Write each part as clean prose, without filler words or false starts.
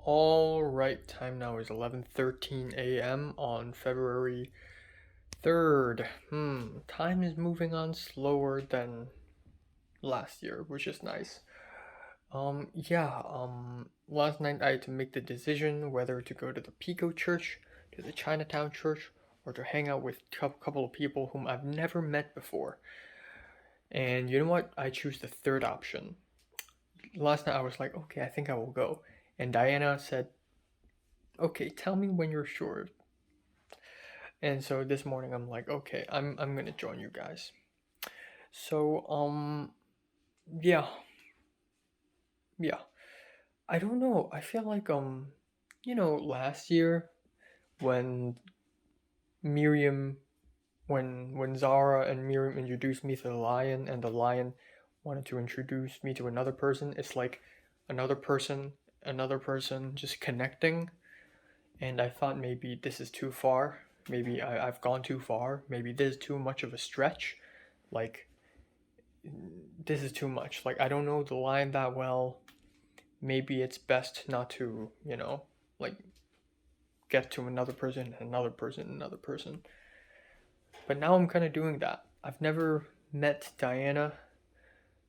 All right, time now is 11:13 a.m. on February 3rd. Time is moving on slower than last year, which is nice. Last night I had to make the decision whether to go to the Pico Church, to the Chinatown Church, or to hang out with a couple of people whom I've never met before. And you know what? I choose the third option. Last night I was like, okay, I think I will go. And Diana said, okay, tell me when you're sure. And so this morning I'm like, okay, I'm gonna join you guys. So yeah, yeah. I don't know. I feel like last year when Miriam when Zara and Miriam introduced me to the lion and the lion wanted to introduce me to another person, it's like another person just connecting. And I thought maybe this is too far. Maybe I've gone too far. Maybe this is too much of a stretch. Like, this is too much. Like, I don't know the line that well. Maybe it's best not to, like, get to another person, another person, another person. But now I'm kind of doing that. I've never met Diana,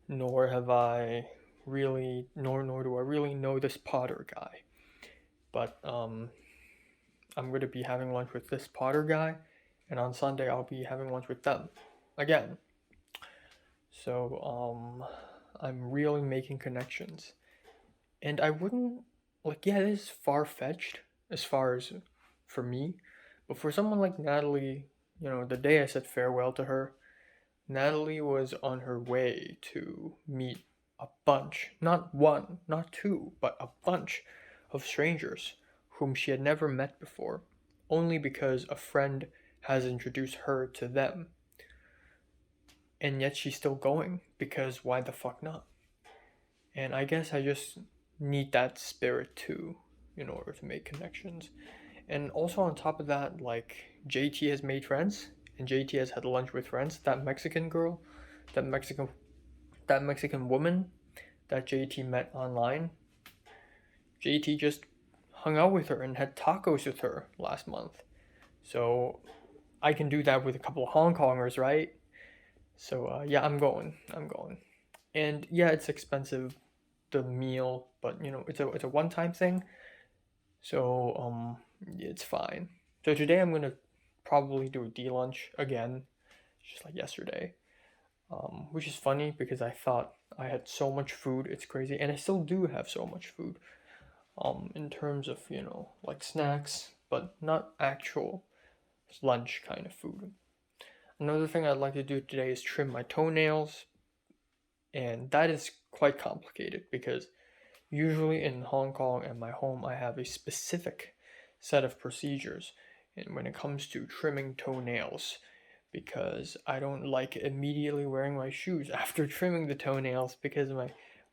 nor have I really, nor do I really know this Potter guy. But I'm going to be having lunch with this Potter guy, and on Sunday I'll be having lunch with them again. So I'm really making connections, and I wouldn't yeah, it is far fetched as far as for me, but for someone like Natalie, the day I said farewell to her, Natalie was on her way to meet a bunch, not one, not two, but a bunch of strangers whom she had never met before, only because a friend has introduced her to them. And yet she's still going, because why the fuck not? And I guess I just need that spirit too in order to make connections. And also on top of that, like JT has made friends and JT has had lunch with friends. That Mexican girl, that Mexican that Mexican woman that JT met online, JT just hung out with her and had tacos with her last month. So I can do that with a couple of Hong Kongers, right? So yeah, I'm going. I'm going. And yeah, it's expensive, the meal, but it's a one-time thing. So it's fine. So today I'm gonna probably do a D lunch again, just like yesterday. Which is funny because I thought I had so much food, it's crazy, and I still do have so much food. In terms of like snacks, but not actual lunch kind of food. Another thing I'd like to do today is trim my toenails, and that is quite complicated because usually in Hong Kong and my home, I have a specific set of procedures. And when it comes to trimming toenails, because I don't like immediately wearing my shoes after trimming the toenails because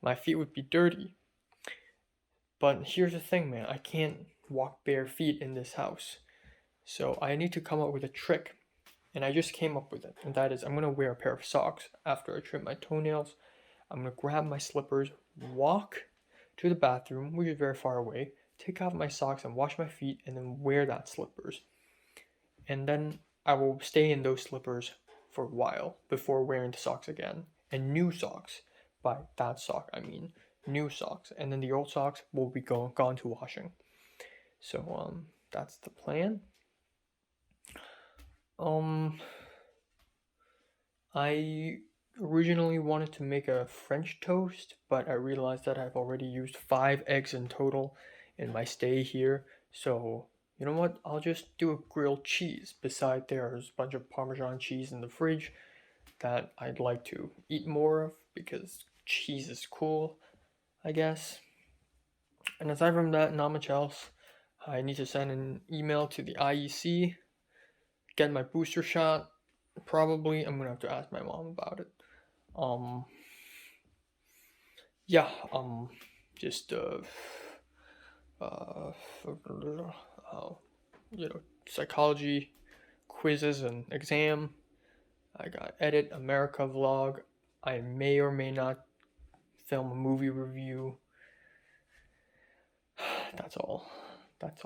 my feet would be dirty. But here's the thing, man, I can't walk bare feet in this house. So I need to come up with a trick. And I just came up with it. And that is I'm gonna wear a pair of socks after I trim my toenails. I'm gonna grab my slippers, walk to the bathroom, which is very far away, take off my socks and wash my feet, and then wear that slippers. And then I will stay in those slippers for a while before wearing the socks again. And new socks, by that sock I mean new socks, and then the old socks will be gone to washing. So that's the plan. I originally wanted to make a French toast, but I realized that I've already used 5 eggs in total in my stay here. So, you know what? I'll just do a grilled cheese. Beside, there's a bunch of Parmesan cheese in the fridge that I'd like to eat more of because cheese is cool, I guess. And aside from that, not much else. I need to send an email to the IEC, get my booster shot. Probably I'm gonna have to ask my mom about it. Um, yeah, just uh, uh, psychology quizzes and exam. I got Edit America vlog. I may or may not film a movie review. That's all. That's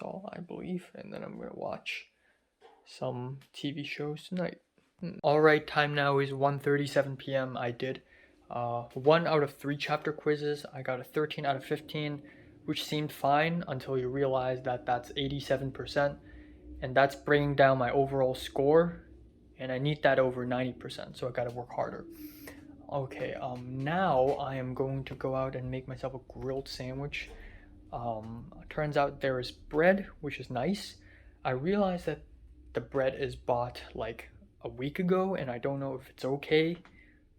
all, I believe. And then I'm gonna watch some TV shows tonight. Alright, time now is 1:37 p.m. I did 1 out of 3 chapter quizzes. I got a 13 out of 15, which seemed fine until you realize that that's 87%, and that's bringing down my overall score, and I need that over 90%, so I gotta work harder. Okay, now I am going to go out and make myself a grilled sandwich. Turns out there is bread, which is nice. I realized that the bread is bought like a week ago, and I don't know if it's okay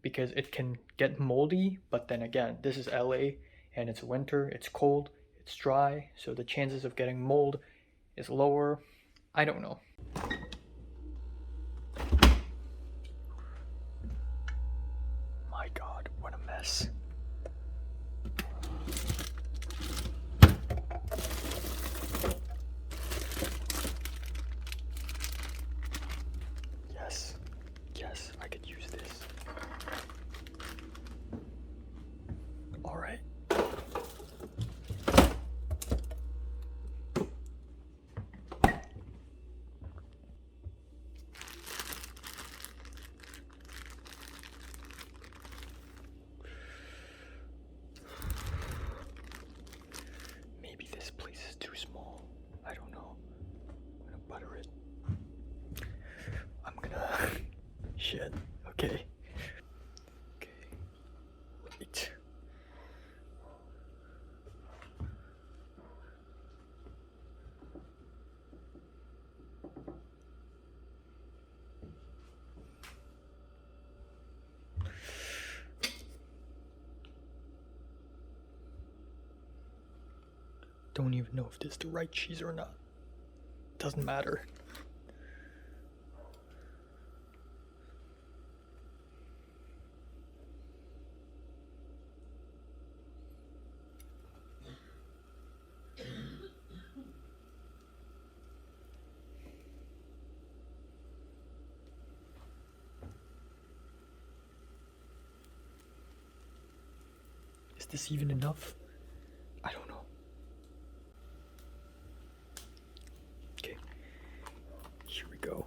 because it can get moldy. But then again, this is LA and it's winter, it's cold, it's dry, so the chances of getting mold is lower. I don't know. My God, what a mess. Yes, I could use this. All right. Maybe this place is too small. I don't know. I'm gonna butter it. I'm gonna... Shit. Okay. Right. Don't even know if this is the right cheese or not. Doesn't matter. Is this even enough? I don't know. Okay, here we go.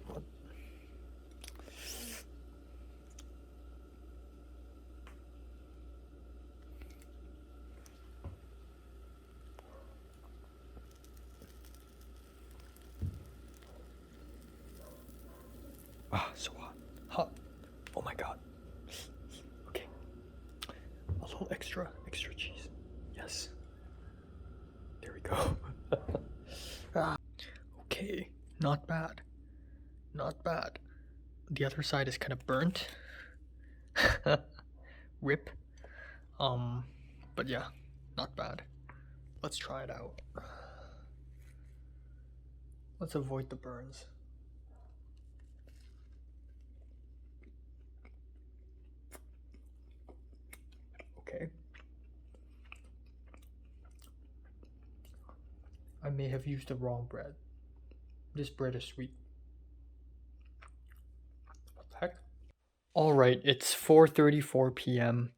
What? So hot. Oh my God. Okay. A little extra cheese. Yes. There we go. Okay. Not bad. The other side is kind of burnt. Rip. But yeah, not bad. Let's try it out. Let's avoid the burns. Okay. I may have used the wrong bread. This bread is sweet. What the heck? Alright, it's 4:34 p.m.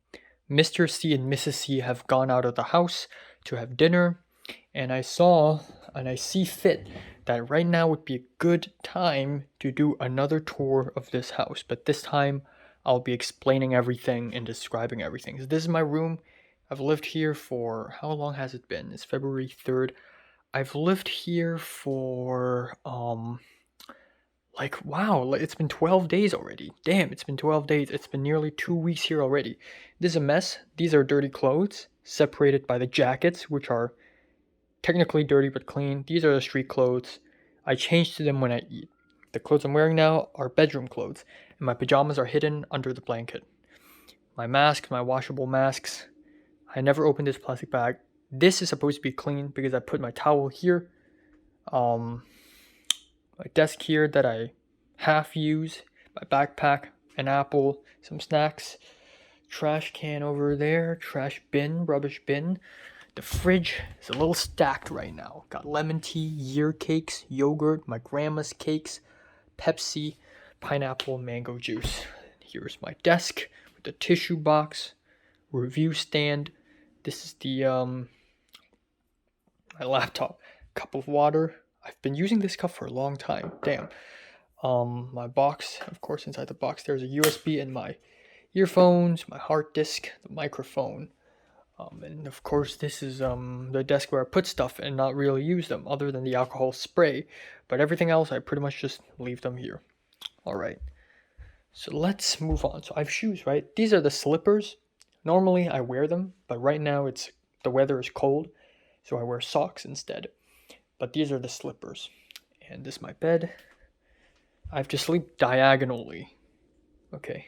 Mr. C and Mrs. C have gone out of the house to have dinner, and I see fit that right now would be a good time to do another tour of this house, but this time I'll be explaining everything and describing everything. So this is my room. I've lived here for, how long has it been? It's February 3rd. I've lived here for, wow, it's been 12 days already. Damn, it's been 12 days. It's been nearly 2 weeks here already. This is a mess. These are dirty clothes, separated by the jackets, which are technically dirty but clean. These are the street clothes. I change to them when I eat. The clothes I'm wearing now are bedroom clothes, and my pajamas are hidden under the blanket. My masks, my washable masks. I never opened this plastic bag. This is supposed to be clean because I put my towel here. My desk here that I half use, my backpack, an apple, some snacks, trash can over there, trash bin, rubbish bin. The fridge is a little stacked right now. Got lemon tea, year cakes, yogurt, my grandma's cakes, Pepsi, pineapple, mango juice. Here's my desk with the tissue box, review stand. This is the my laptop. Cup of water. I've been using this cup for a long time. Damn. My box, of course, inside the box there's a USB and my earphones, my hard disk, the microphone. And of course this is the desk where I put stuff and not really use them other than the alcohol spray. But everything else I pretty much just leave them here. Alright. So let's move on. So I have shoes, right? These are the slippers. Normally I wear them, but right now the weather is cold, so I wear socks instead. But these are the slippers. And this is my bed. I have to sleep diagonally. Okay.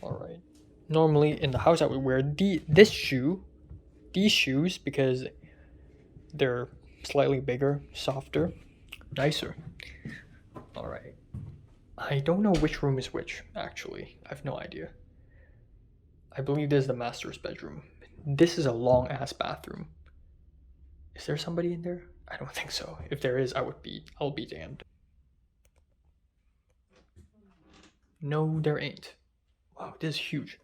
Alright. Normally in the house I would wear these shoes because they're slightly bigger, softer, nicer. Alright. I don't know which room is which, actually. I have no idea. I believe this is the master's bedroom. This is a long ass bathroom. Is there somebody in there? I don't think so. If there is, I'll be damned. No, there ain't. Wow, this is huge.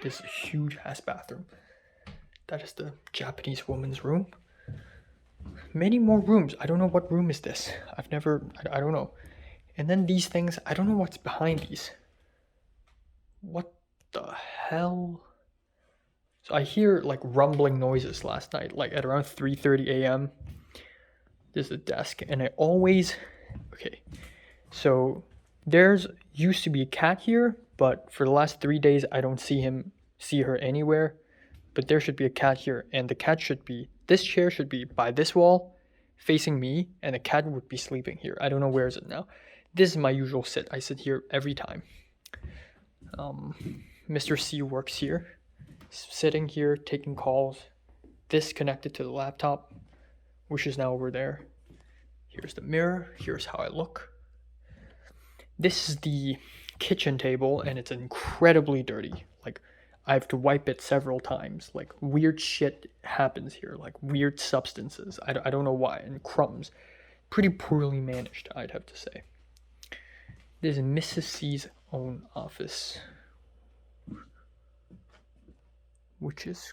This is a huge ass bathroom. That is the Japanese woman's room. Many more rooms. I don't know what room is this. I don't know. And then these things, I don't know what's behind these. What the hell? So I hear like rumbling noises last night, like at around 3:30 a.m. This is a desk, and I always, okay, so there's used to be a cat here, but for the last 3 days I don't see her anywhere. But there should be a cat here, and the cat should be, this chair should be by this wall, facing me, and the cat would be sleeping here. I don't know where is it now. This is my usual sit. I sit here every time. Mr. C works here, sitting here, taking calls. This connected to the laptop, which is now over there. Here's the mirror. Here's how I look. This is the kitchen table, and it's incredibly dirty. Like, I have to wipe it several times. Like, weird shit happens here, like weird substances. I don't know why, and crumbs. Pretty poorly managed, I'd have to say. This is Mrs. C's own office, which is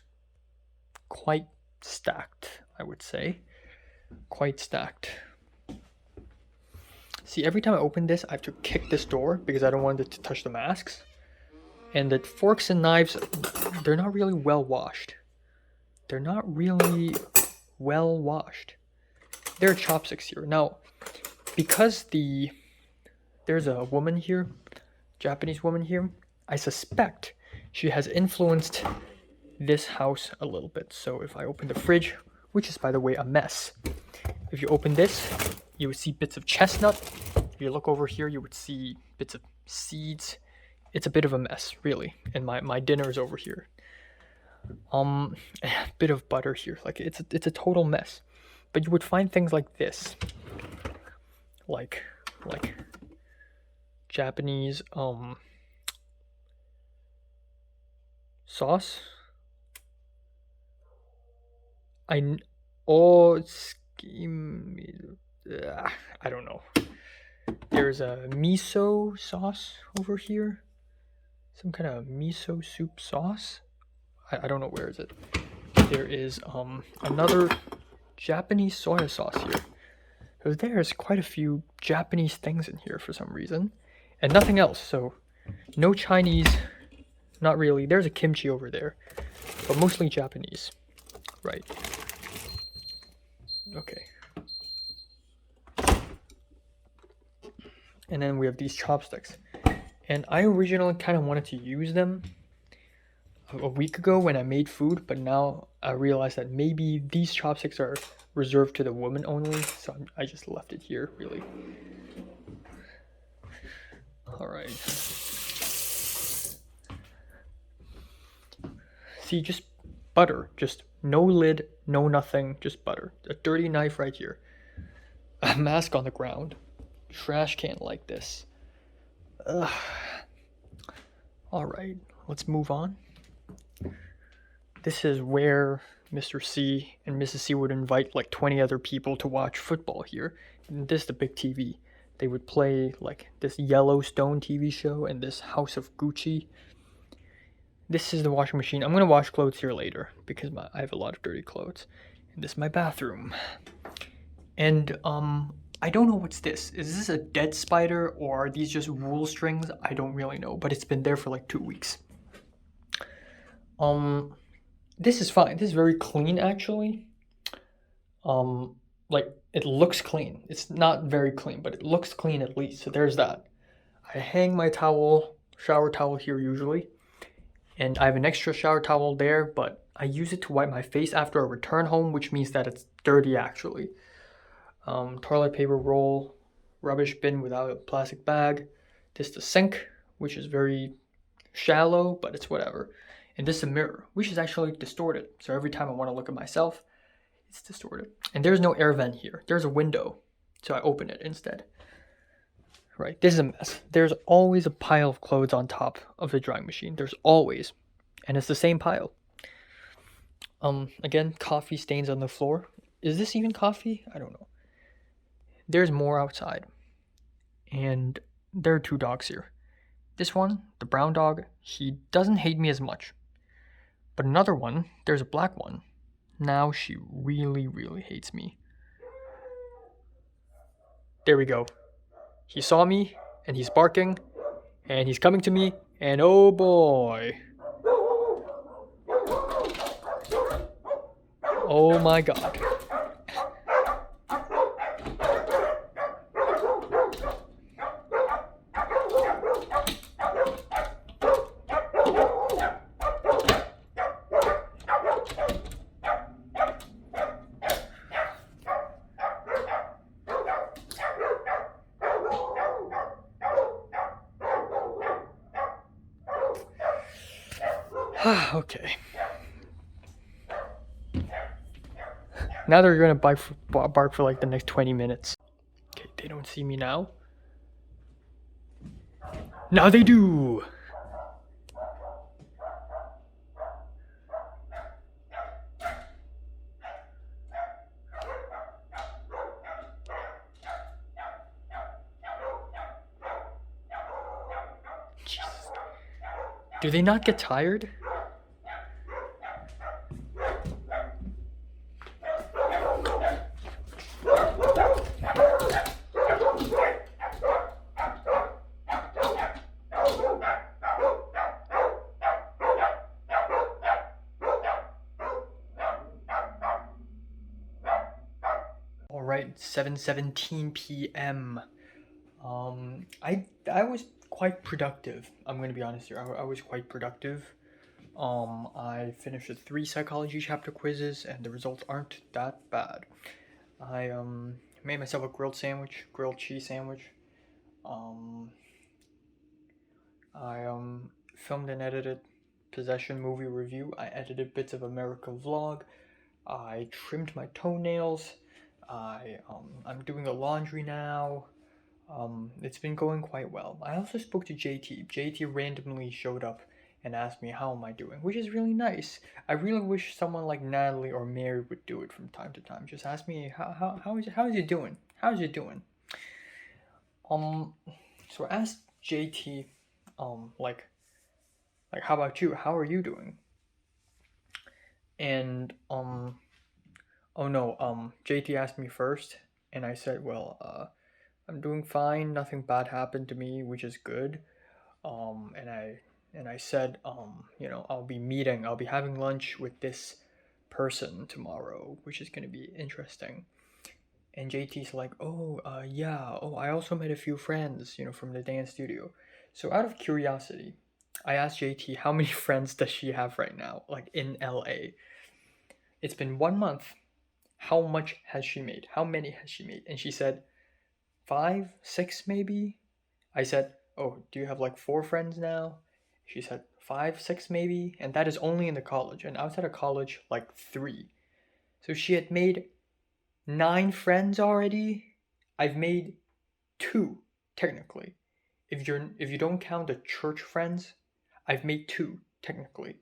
quite stacked, I would say. Quite stacked. See, every time I open this, I have to kick this door because I don't want it to touch the masks. And the forks and knives, they're not really well washed. They're not really well washed. There are chopsticks here. Now, because there's a woman here, Japanese woman here, I suspect she has influenced this house a little bit. So if I open the fridge, which is by the way a mess, if you open this, you would see bits of chestnut. If you look over here, you would see bits of seeds. It's a bit of a mess, really. And my dinner is over here. A bit of butter here. Like it's a total mess. But you would find things like this, like Japanese sauce. I don't know. There's a miso sauce over here. Some kind of miso soup sauce. I don't know, where is it? There is another Japanese soy sauce here. So there's quite a few Japanese things in here for some reason. And nothing else, so no Chinese, not really. There's a kimchi over there, but mostly Japanese. Right. Okay. And then we have these chopsticks. And I originally kind of wanted to use them a week ago when I made food, but now I realized that maybe these chopsticks are reserved to the woman only, so I just left it here, really. Alright. See, just butter. Just no lid, no nothing, just butter. A dirty knife right here. A mask on the ground. Trash can like this. Ugh. Alright, let's move on. This is where Mr. C and Mrs. C would invite like 20 other people to watch football here. And this is the big TV. They would play like this Yellowstone TV show and this House of Gucci. This is the washing machine. I'm gonna wash clothes here later because I have a lot of dirty clothes. And this is my bathroom. And I don't know what's this. Is this a dead spider or are these just wool strings? I don't really know, but it's been there for like 2 weeks. This is fine. This is very clean actually. Like it looks clean. It's not very clean, but it looks clean at least. So there's that. I hang my towel, shower towel here usually. And I have an extra shower towel there, but I use it to wipe my face after I return home, which means that it's dirty actually. Toilet paper roll, rubbish bin without a plastic bag. This is the sink, which is very shallow, but it's whatever. And this is a mirror, which is actually distorted. So every time I want to look at myself, it's distorted. And there's no air vent here. There's a window, so I open it instead. Right, this is a mess. There's always a pile of clothes on top of the drying machine. There's always, and it's the same pile. Again, coffee stains on the floor. Is this even coffee? I don't know. There's more outside. And there are 2 dogs here. This one, the brown dog, he doesn't hate me as much. But another one, there's a black one. Now she really, really hates me. There we go. He saw me, and he's barking, and he's coming to me, and oh boy. Oh my god. Okay. Now they're gonna bark for like the next 20 minutes. Okay, they don't see me now. Now they do! Jesus. Do they not get tired? Alright, 7:17 p.m. I was quite productive. I'm gonna be honest here. I was quite productive. I finished the 3 psychology chapter quizzes, and the results aren't that bad. I made myself a grilled cheese sandwich. I filmed and edited Possession movie review. I edited bits of America vlog. I trimmed my toenails. I'm doing the laundry now. It's been going quite well. I also spoke to JT. JT randomly showed up and asked me how am I doing, which is really nice. I really wish someone like Natalie or Mary would do it from time to time. Just ask me how is you doing? How's you doing? So I asked JT, like how about you? How are you doing? And oh no, JT asked me first, and I said, well, I'm doing fine. Nothing bad happened to me, which is good. And I said, I'll be having lunch with this person tomorrow, which is gonna be interesting. And JT's like, yeah. Oh, I also met a few friends, from the dance studio. So out of curiosity, I asked JT how many friends does she have right now, like in LA. It's been 1 month. How much has she made? How many has she made? And she said, 5, 6 maybe? I said, oh, do you have like 4 friends now? She said, 5, 6 maybe? And that is only in the college. And outside of college, like 3. So she had made 9 friends already. I've made 2, technically. If you don't count the church friends, I've made 2, technically.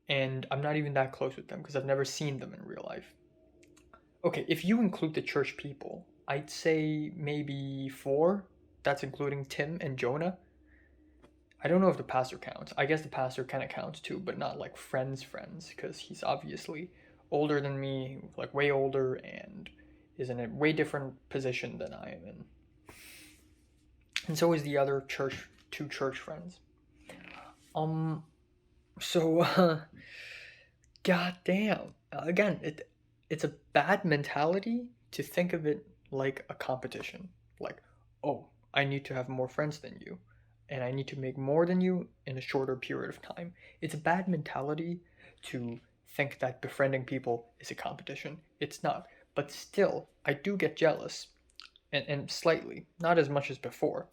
and I'm not even that close with them because I've never seen them in real life. Okay, if you include the church people, I'd say maybe four. That's including Tim and Jonah. I don't know if the pastor counts. I guess the pastor kind of counts too, but not like friends, because he's obviously older than me, like way older, and is in a way different position than I am in. And so is the other two church friends. Um, so, goddamn. Again, it's a bad mentality to think of it like a competition. Like, oh, I need to have more friends than you, and I need to make more than you in a shorter period of time. It's a bad mentality to think that befriending people is a competition. It's not. But still, I do get jealous, and slightly, not as much as before.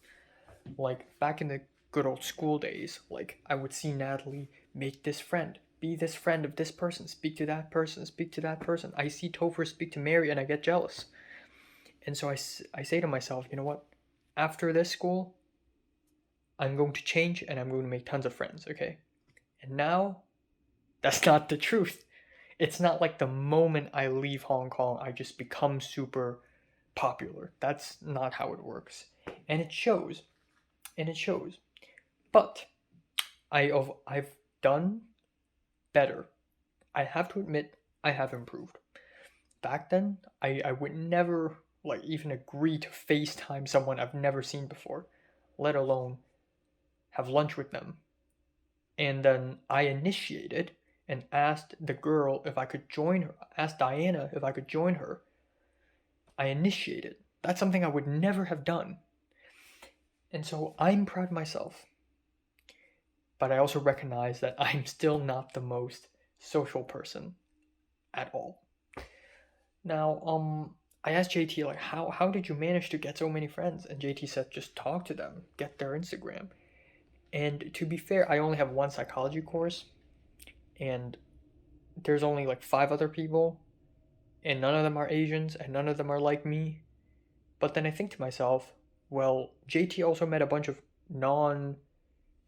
Like back in the good old school days, like I would see Natalie make this friend, be this friend of this person, speak to that person, speak to that person. I see Topher speak to Mary and I get jealous. And so I say to myself, you know what? After this school, I'm going to change and I'm going to make tons of friends, okay? And now, that's not the truth. It's not like the moment I leave Hong Kong, I just become super popular. That's not how it works. And it shows. And it shows. But I've done better. I have to admit I have improved. Back then, I would never like even agree to FaceTime someone I've never seen before, let alone have lunch with them. And then I initiated and asked the girl if I could join her, asked Diana if I could join her. I initiated. That's something I would never have done. And so I'm proud of myself. But I also recognize that I'm still not the most social person at all. Now, I asked JT like, how did you manage to get so many friends? And JT said, just talk to them, get their Instagram. And to be fair, I only have one psychology course, and there's only like 5 other people, and none of them are Asians, and none of them are like me. But then I think to myself, well, JT also met a bunch of non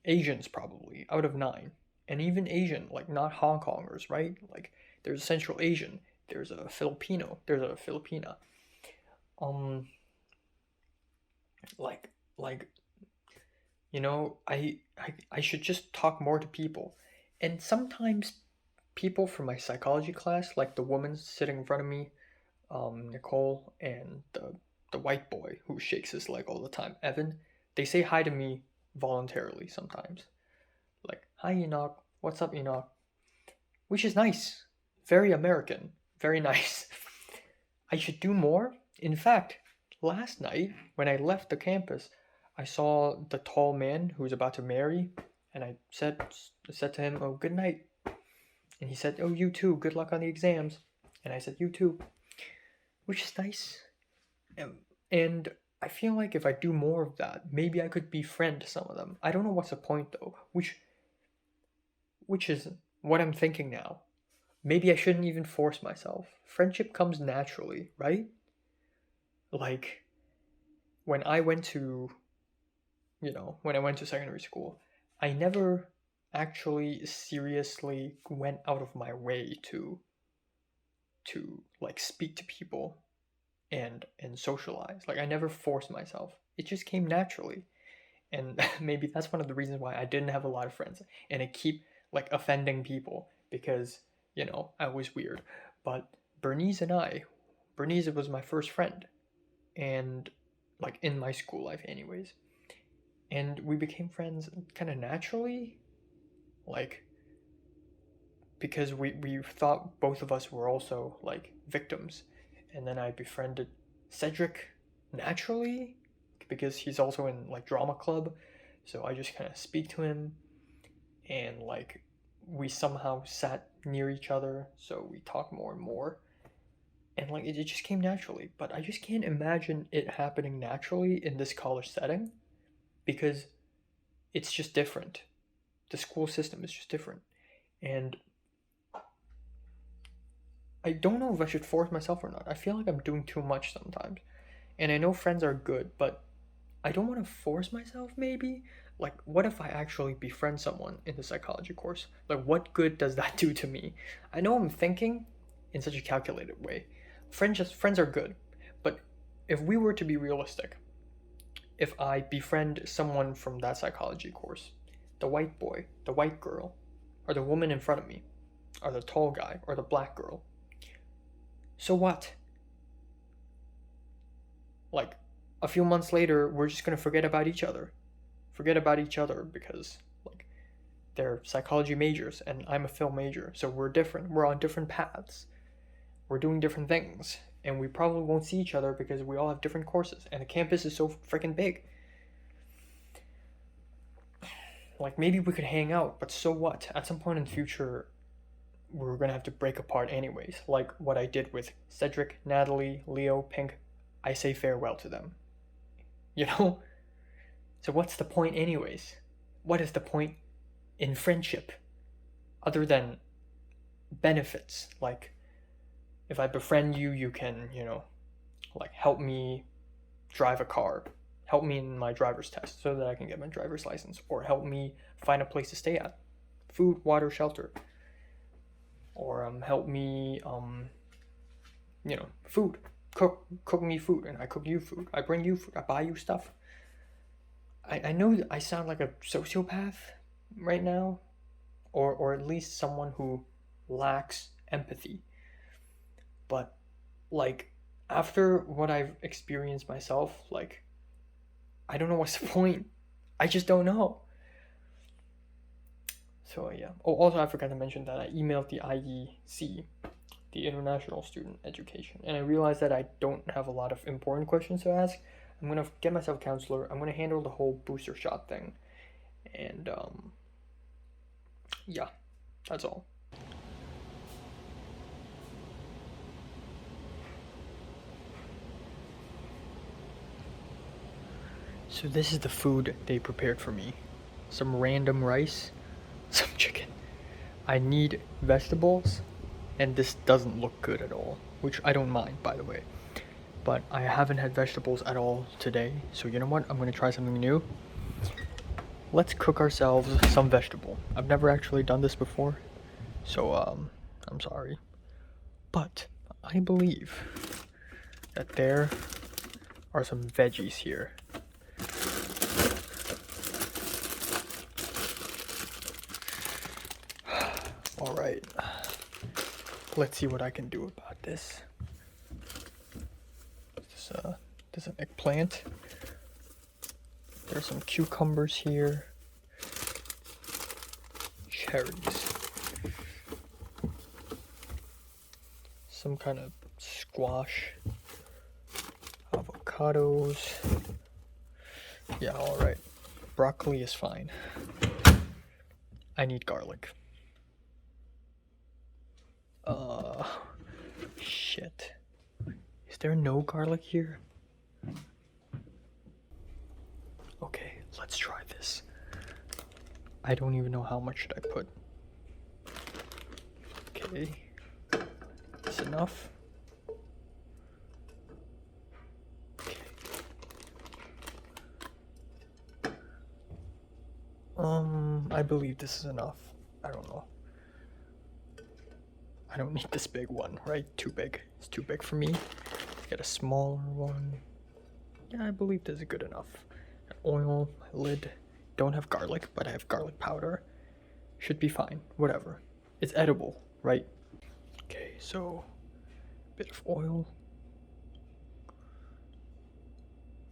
Asians probably out of 9, and even Asian, like not Hong Kongers, right? Like there's a Central Asian, there's a Filipino, there's a Filipina. Um, like I should just talk more to people, and sometimes people from my psychology class, like the woman sitting in front of me, Nicole, and the white boy who shakes his leg all the time, Evan, they say hi to me voluntarily sometimes. Like, hi Enoch, what's up Enoch? Which is nice. Very American. Very nice. I should do more. In fact, last night when I left the campus, I saw the tall man who was about to marry, and I said to him, "Oh, good night." And he said, "Oh, you too. Good luck on the exams." And I said, "You too." Which is nice. And I feel like if I do more of that, maybe I could befriend some of them. I don't know what's the point though, which is what I'm thinking now. Maybe I shouldn't even force myself. Friendship comes naturally, right? Like when I went to, when I went to secondary school, I never actually seriously went out of my way to like speak to people and socialize. Like I never forced myself. It just came naturally. And maybe that's one of the reasons why I didn't have a lot of friends and I keep like offending people because, I was weird. But Bernice was my first friend, and like in my school life anyways. And we became friends kind of naturally, like because we thought both of us were also like victims. And then I befriended Cedric naturally because he's also in like drama club. So I just kind of speak to him, and like we somehow sat near each other, so we talked more and more. And like it just came naturally, but I just can't imagine it happening naturally in this college setting because it's just different. The school system is just different. And I don't know if I should force myself or not. I feel like I'm doing too much sometimes. And I know friends are good, but I don't want to force myself maybe. Like, what if I actually befriend someone in the psychology course? Like, what good does that do to me? I know I'm thinking in such a calculated way. Friends are good, but if we were to be realistic, if I befriend someone from that psychology course, the white boy, the white girl, or the woman in front of me, or the tall guy, or the black girl, so what? Like, a few months later, we're just gonna forget about each other. Forget about each other because, like, they're psychology majors and I'm a film major, so we're different. We're on different paths. We're doing different things, and we probably won't see each other because we all have different courses, and the campus is so freaking big. Like, maybe we could hang out, but so what? At some point in the future, we're gonna have to break apart anyways. Like what I did with Cedric, Natalie, Leo, Pink. I say farewell to them. You know? So what's the point anyways? What is the point in friendship other than benefits? Like, if I befriend you, you can, like, help me drive a car, help me in my driver's test so that I can get my driver's license, or help me find a place to stay at, food, water, shelter, or help me, food, cook me food, and I cook you food, I bring you food, I buy you stuff. I know I sound like a sociopath right now, or at least someone who lacks empathy. But, like, after what I've experienced myself, like, I don't know what's the point. I just don't know. So, yeah. Oh, also, I forgot to mention that I emailed the IEC, the International Student Education, and I realized that I don't have a lot of important questions to ask. I'm going to get myself a counselor. I'm going to handle the whole booster shot thing. And, yeah, that's all. So this is the food they prepared for me. Some random rice, some chicken. I need vegetables, and this doesn't look good at all, which I don't mind, by the way. But I haven't had vegetables at all today, so you know what? I'm gonna try something new. Let's cook ourselves some vegetable. I've never actually done this before, so I'm sorry. But I believe that there are some veggies here. Alright, let's see what I can do about this. There's an eggplant. There's some cucumbers here. Cherries. Some kind of squash. Avocados. Yeah, alright. Broccoli is fine. I need garlic. Shit. Is there no garlic here? Okay, let's try this. I don't even know how much should I put. Okay. Is enough? Okay. I believe this is enough. I don't know. I don't need this big one, right? Too big. It's too big for me. Get a smaller one. Yeah, I believe this is good enough. Oil, my lid. Don't have garlic, but I have garlic powder. Should be fine. Whatever. It's edible, right? Okay, so a bit of oil.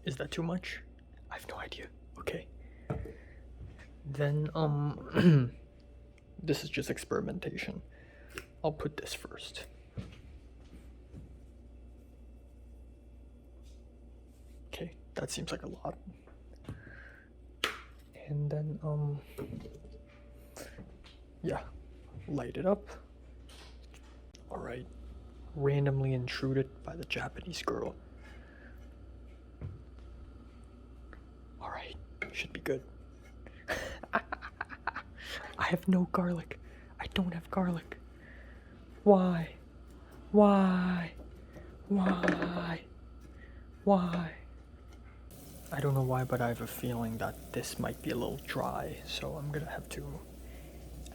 Is that too much? I have no idea. Okay. Then, this is just experimentation. I'll put this first. Okay, that seems like a lot. And then, yeah, light it up. Alright, randomly intruded by the Japanese girl. Alright, should be good. I have no garlic. I don't have garlic. Why? Why? Why? Why? I don't know why, but I have a feeling that this might be a little dry, so I'm gonna have to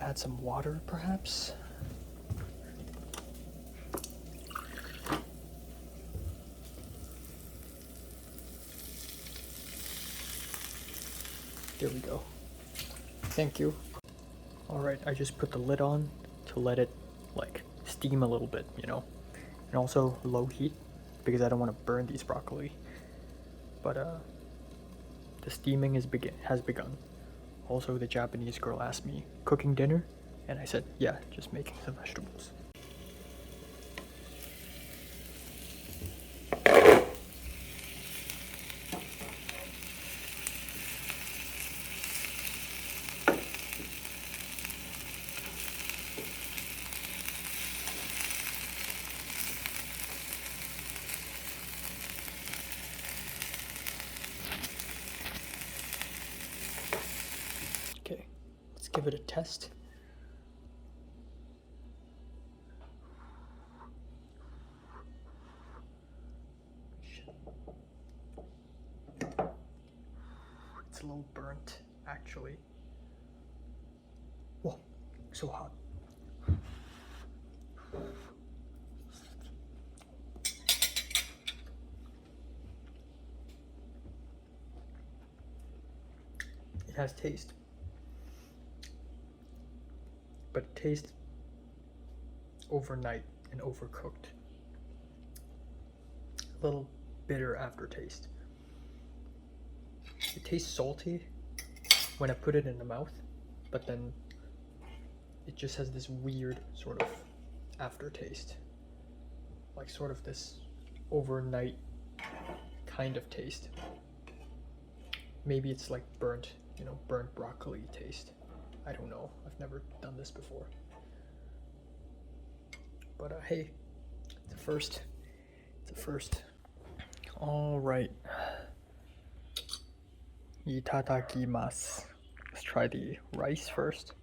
add some water, perhaps. There we go. Thank you. Alright, I just put the lid on to let it, like, steam a little bit, you know? And also low heat, because I don't want to burn these broccoli. But, the steaming has begun. Also, the Japanese girl asked me, cooking dinner? And I said, yeah, just making some vegetables. Okay, let's give it a test. It's a little burnt, actually. Whoa, so hot. It has taste, but it tastes overnight and overcooked. A little bitter aftertaste. It tastes salty when I put it in the mouth, but then it just has this weird sort of aftertaste, like sort of this overnight kind of taste. Maybe it's like burnt, burnt broccoli taste. I don't know. I've never done this before. But hey, it's a first. It's a first. All right. Itadakimasu. Let's try the rice first.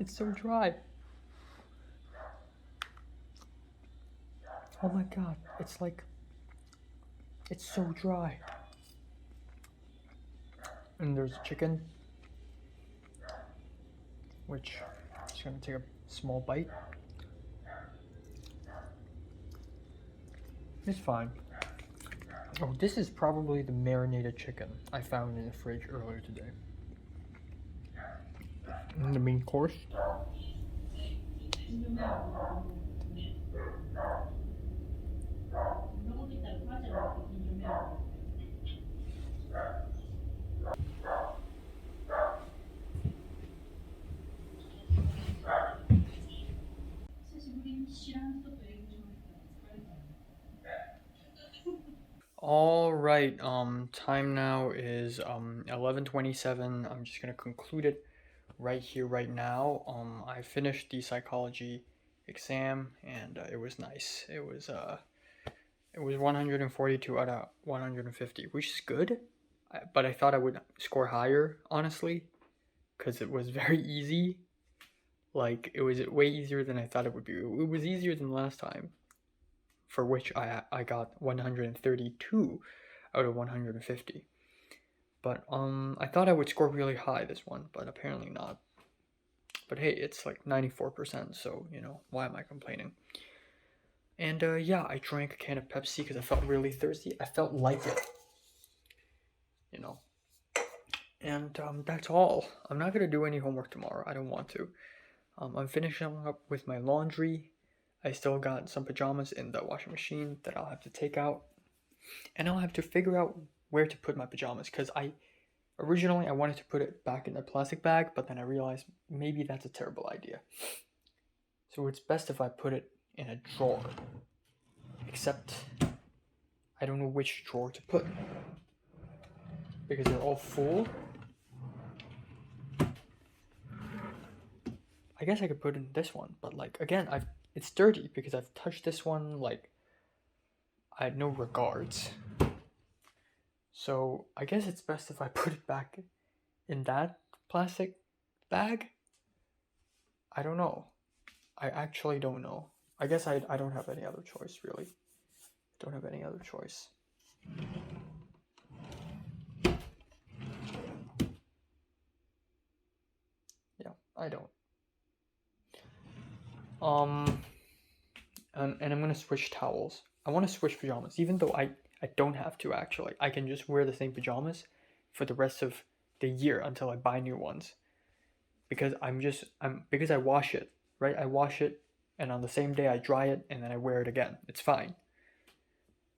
It's so dry. Oh my god, it's so dry. And there's chicken, which I'm just gonna take a small bite. It's fine. Oh, this is probably the marinated chicken I found in the fridge earlier today. And the main course. All right, time now is 11:27. I'm just gonna conclude it right here, right now. I finished the psychology exam, and it was nice. It was 142 out of 150, which is good. But I thought I would score higher, honestly, because it was very easy. Like, it was way easier than I thought it would be. It was easier than last time, for which I got 132 out of 150. But I thought I would score really high this one, but apparently not. But hey, it's like 94%, so why am I complaining? And yeah, I drank a can of Pepsi because I felt really thirsty. I felt like it, And that's all. I'm not gonna do any homework tomorrow. I don't want to. I'm finishing up with my laundry. I still got some pajamas in the washing machine that I'll have to take out. And I'll have to figure out where to put my pajamas, because originally I wanted to put it back in the plastic bag, but then I realized maybe that's a terrible idea. So it's best if I put it in a drawer. Except I don't know which drawer to put, because they're all full. I guess I could put it in this one, but like again, it's dirty because I've touched this one like I had no regards. So I guess it's best if I put it back in that plastic bag. I don't know. I actually don't know. I guess I don't have any other choice, really. Don't have any other choice. Yeah, I don't. And I'm gonna switch towels. I want to switch pajamas, even though I don't have to actually. I can just wear the same pajamas for the rest of the year until I buy new ones. Because because I wash it, right? I wash it, and on the same day I dry it, and then I wear it again. It's fine.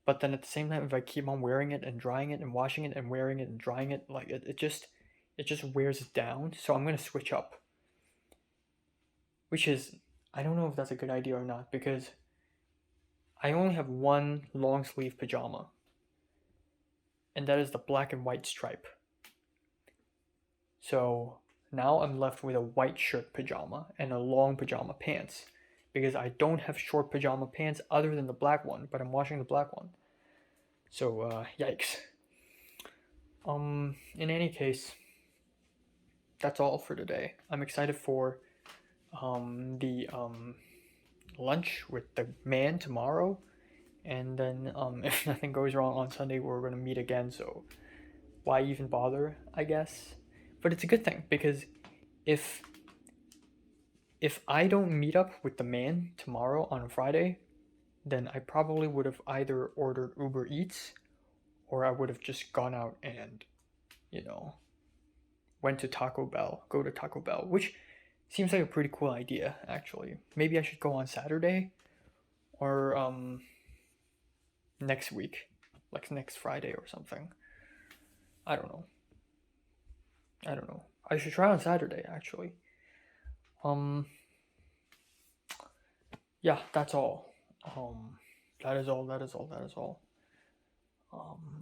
But then at the same time, if I keep on wearing it and drying it and washing it and wearing it and drying it, like it just wears down. So I'm gonna switch up. Which is, I don't know if that's a good idea or not, because I only have one long sleeve pajama, and that is the black and white stripe. So now I'm left with a white shirt pajama and a long pajama pants, because I don't have short pajama pants other than the black one, but I'm washing the black one. So yikes. In any case, that's all for today. I'm excited for the lunch with the man tomorrow, and then if nothing goes wrong on Sunday, we're gonna meet again. So why even bother? I guess, but it's a good thing, because if I don't meet up with the man tomorrow on Friday, then I probably would have either ordered Uber Eats, or I would have just gone out and, went to go to Taco Bell, which seems like a pretty cool idea, actually. Maybe I should go on Saturday, or next week, like next Friday or something. I don't know. I should try on Saturday, actually. Yeah, that's all. That is all.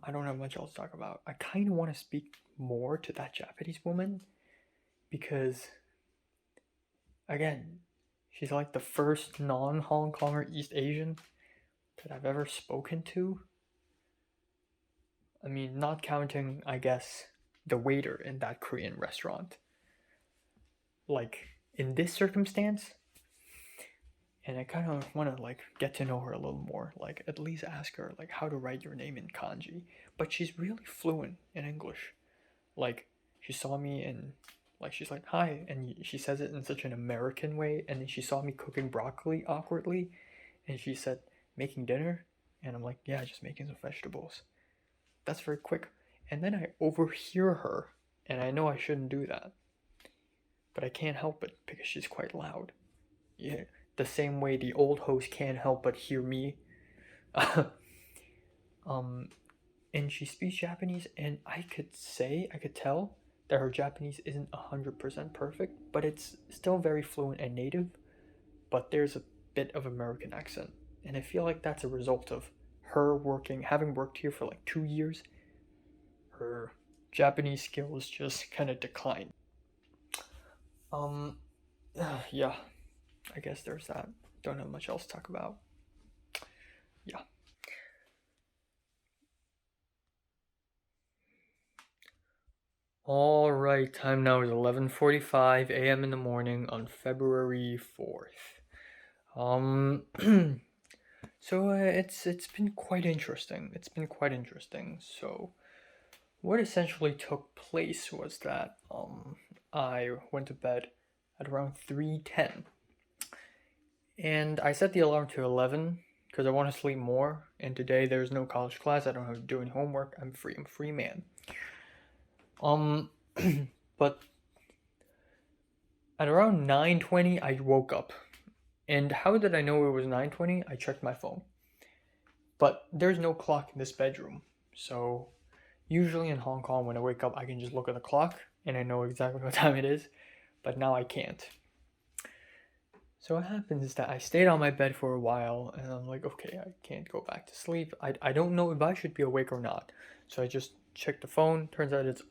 I don't have much else to talk about. I kind of want to speak more to that Japanese woman, because, again, she's like the first non-Hong Konger East Asian that I've ever spoken to. I mean, not counting, I guess, the waiter in that Korean restaurant. Like, in this circumstance, and I kind of want to, like, get to know her a little more. Like, at least ask her, like, how to write your name in kanji. But she's really fluent in English. Like, she saw me and, like, she's like, hi, and she says it in such an American way, and then she saw me cooking broccoli awkwardly, and she said, making dinner? And I'm like, yeah, just making some vegetables. That's very quick. And then I overhear her, and I know I shouldn't do that. But I can't help it, because she's quite loud. Yeah, the same way the old host can't help but hear me. And she speaks Japanese, and I could tell that her Japanese isn't 100% perfect, but it's still very fluent and native, but there's a bit of American accent. And I feel like that's a result of her having worked here for like 2 years. Her Japanese skills just kind of declined. Yeah, I guess there's that. Don't have much else to talk about. Yeah. All right, time now is 11:45 a.m. in the morning on February 4th. So it's been quite interesting. So what essentially took place was that I went to bed at around 3:10, and I set the alarm to 11 because I want to sleep more. And today there's no college class. I don't have to do any homework. I'm free. I'm a free man. But at around 9:20 I woke up. And how did I know it was 9:20? I checked my phone. But there's no clock in this bedroom. So usually in Hong Kong when I wake up I can just look at the clock and I know exactly what time it is, but now I can't. So what happens is that I stayed on my bed for a while, and I'm like, okay, I can't go back to sleep. I don't know if I should be awake or not. So I just checked the phone. Turns out it's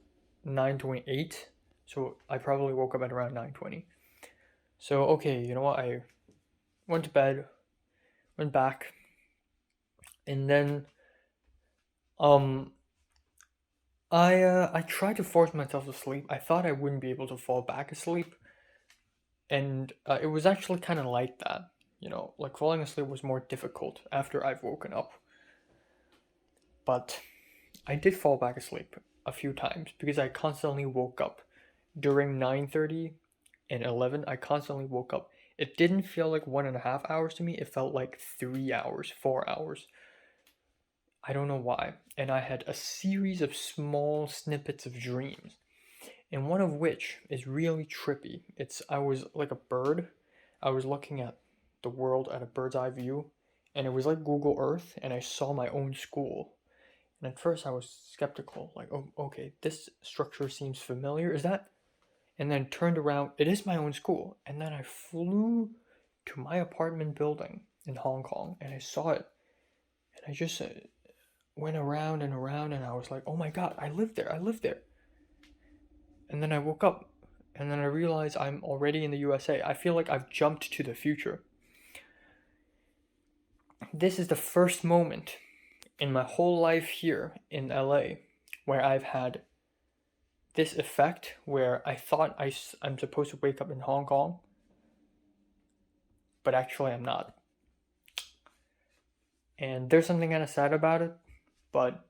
9:28. So I probably woke up at around 9:20. So okay, you know what? I went to bed, went back, and then I tried to force myself to sleep. I thought I wouldn't be able to fall back asleep, and it was actually kind of like that. like falling asleep was more difficult after I've woken up. But I did fall back asleep a few times because I constantly woke up. During 9:30 and 11, I constantly woke up. It didn't feel like 1.5 hours to me. It felt like 3 hours, 4 hours. I don't know why. And I had a series of small snippets of dreams. And one of which is really trippy. I was like a bird. I was looking at the world at a bird's eye view. And it was like Google Earth. And I saw my own school. And at first I was skeptical. Like, oh, okay, this structure seems familiar. Is that? And then turned around. It is my own school. And then I flew to my apartment building in Hong Kong. And I saw it. And I just went around and around. And I was like, oh my God, I live there. I live there. And then I woke up. And then I realized I'm already in the USA. I feel like I've jumped to the future. This is the first moment in my whole life here in LA where I've had this effect where I thought I'm supposed to wake up in Hong Kong, but actually I'm not. And there's something kind of sad about it, but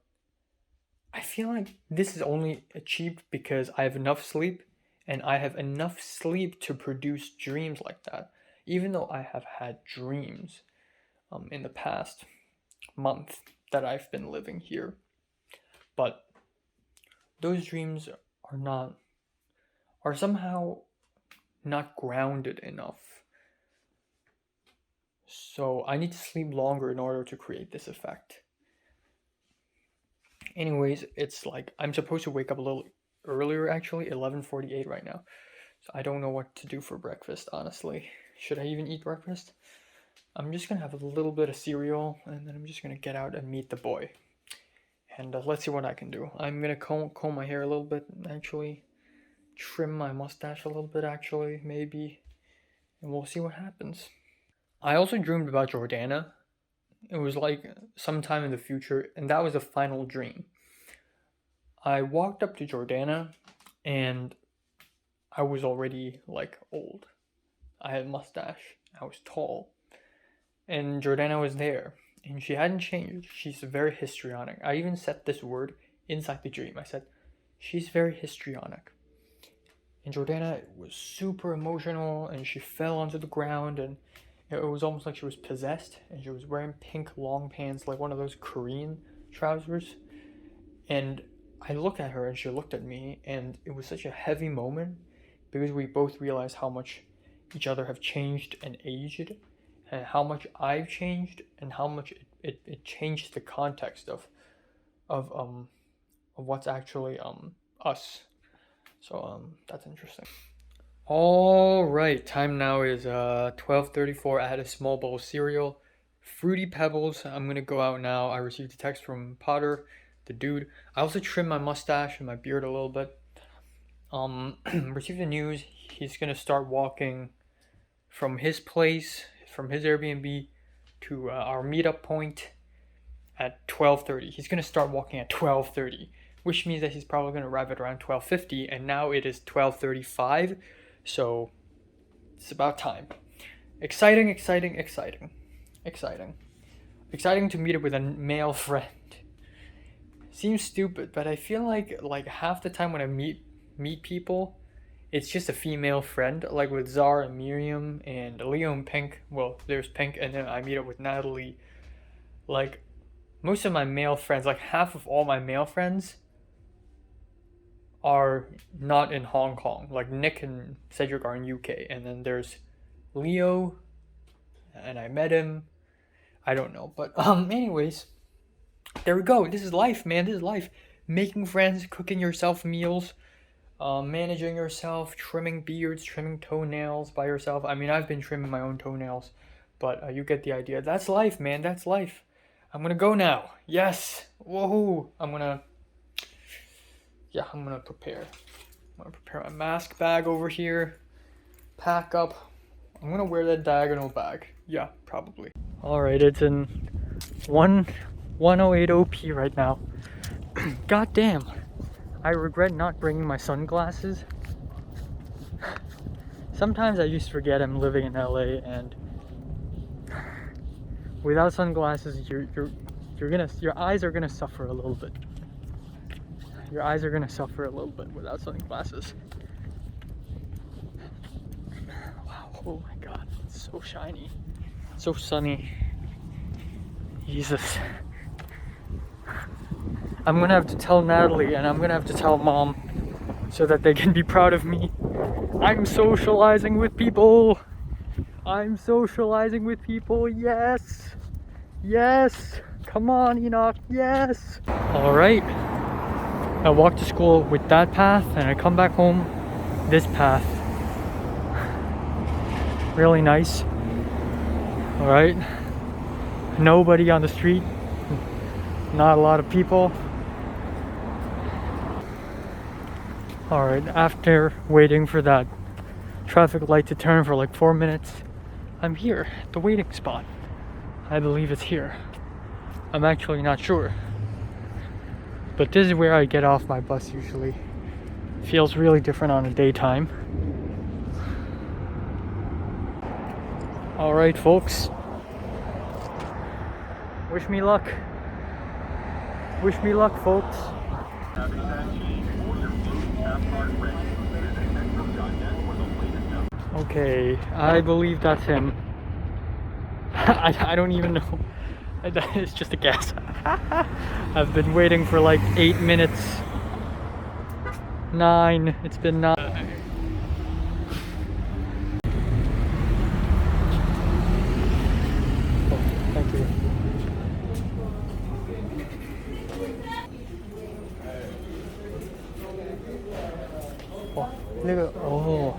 I feel like this is only achieved because I have enough sleep, and I have enough sleep to produce dreams like that. Even though I have had dreams in the past month that I've been living here, but those dreams are somehow not grounded enough. So I need to sleep longer in order to create this effect. Anyways, it's like I'm supposed to wake up a little earlier, actually, 11:48 right now. So I don't know what to do for breakfast, honestly. Should I even eat breakfast? I'm just gonna have a little bit of cereal, and then I'm just gonna get out and meet the boy. And let's see what I can do. I'm gonna comb my hair a little bit, actually. Trim my mustache a little bit, actually, maybe. And we'll see what happens. I also dreamed about Jordana. It was like sometime in the future, and that was the final dream. I walked up to Jordana, and I was already like old. I had a mustache. I was tall. And Jordana was there. And she hadn't changed. She's very histrionic. I even said this word inside the dream. I said, she's very histrionic. And Jordana was super emotional, and she fell onto the ground, and it was almost like she was possessed, and she was wearing pink long pants, like one of those Korean trousers. And I looked at her, and she looked at me, and it was such a heavy moment, because we both realized how much each other have changed and aged, and how much I've changed, and how much it changed the context of what's actually us. So that's interesting. All right, time now is 12:34. I had a small bowl of cereal, Fruity Pebbles. I'm gonna go out now. I received a text from Potter, the dude. I also trimmed my mustache and my beard a little bit. Received the news. He's gonna start walking from his place, from his Airbnb, to our meetup point at 12:30. He's gonna start walking at 12:30. Which means that he's probably going to arrive at around 12:50, and now it is 12:35, so it's about time. Exciting, exciting, exciting, exciting. Exciting to meet up with a male friend. Seems stupid, but I feel like half the time when I meet people, it's just a female friend, like with Zara and Miriam and Leo and Pink. Well, there's Pink, and then I meet up with Natalie. Like, most of my male friends, like half of all my male friends, are not in Hong Kong. Like Nick and Cedric are in UK, and then there's Leo, and I met him. I don't know, but anyways, there we go. This is life, man. This is life. Making friends, cooking yourself meals, managing yourself, trimming beards, trimming toenails by yourself. I mean, I've been trimming my own toenails, but you get the idea. That's life, man. That's life. I'm gonna go now. Yes. Woohoo. I'm gonna prepare. I'm gonna prepare my mask bag over here. Pack up. I'm gonna wear that diagonal bag. Yeah, probably. Alright, it's in 1080p right now. God damn. I regret not bringing my sunglasses. Sometimes I just forget I'm living in LA, and Without sunglasses, your eyes are gonna suffer a little bit. Your eyes are gonna suffer a little bit without sunglasses. Wow, oh my god, it's so shiny. So sunny. Jesus. I'm gonna have to tell Natalie and I'm gonna have to tell Mom so that they can be proud of me. I'm socializing with people. I'm socializing with people. Yes. Yes. Come on, Enoch. Yes. All right. I walk to school with that path and I come back home this path. Really nice. All right. Nobody on the street. Not a lot of people. All right. After waiting for that traffic light to turn for like 4 minutes, I'm here at the waiting spot. I believe it's here. I'm actually not sure. But this is where I get off my bus usually. Feels really different on a daytime. All right, folks. Wish me luck. Wish me luck, folks. Okay, I believe that's him. I don't even know. It's just a guess. I've been waiting for like 8 minutes. 9. It's been 9. Oh, thank you. Oh, 那个 哦。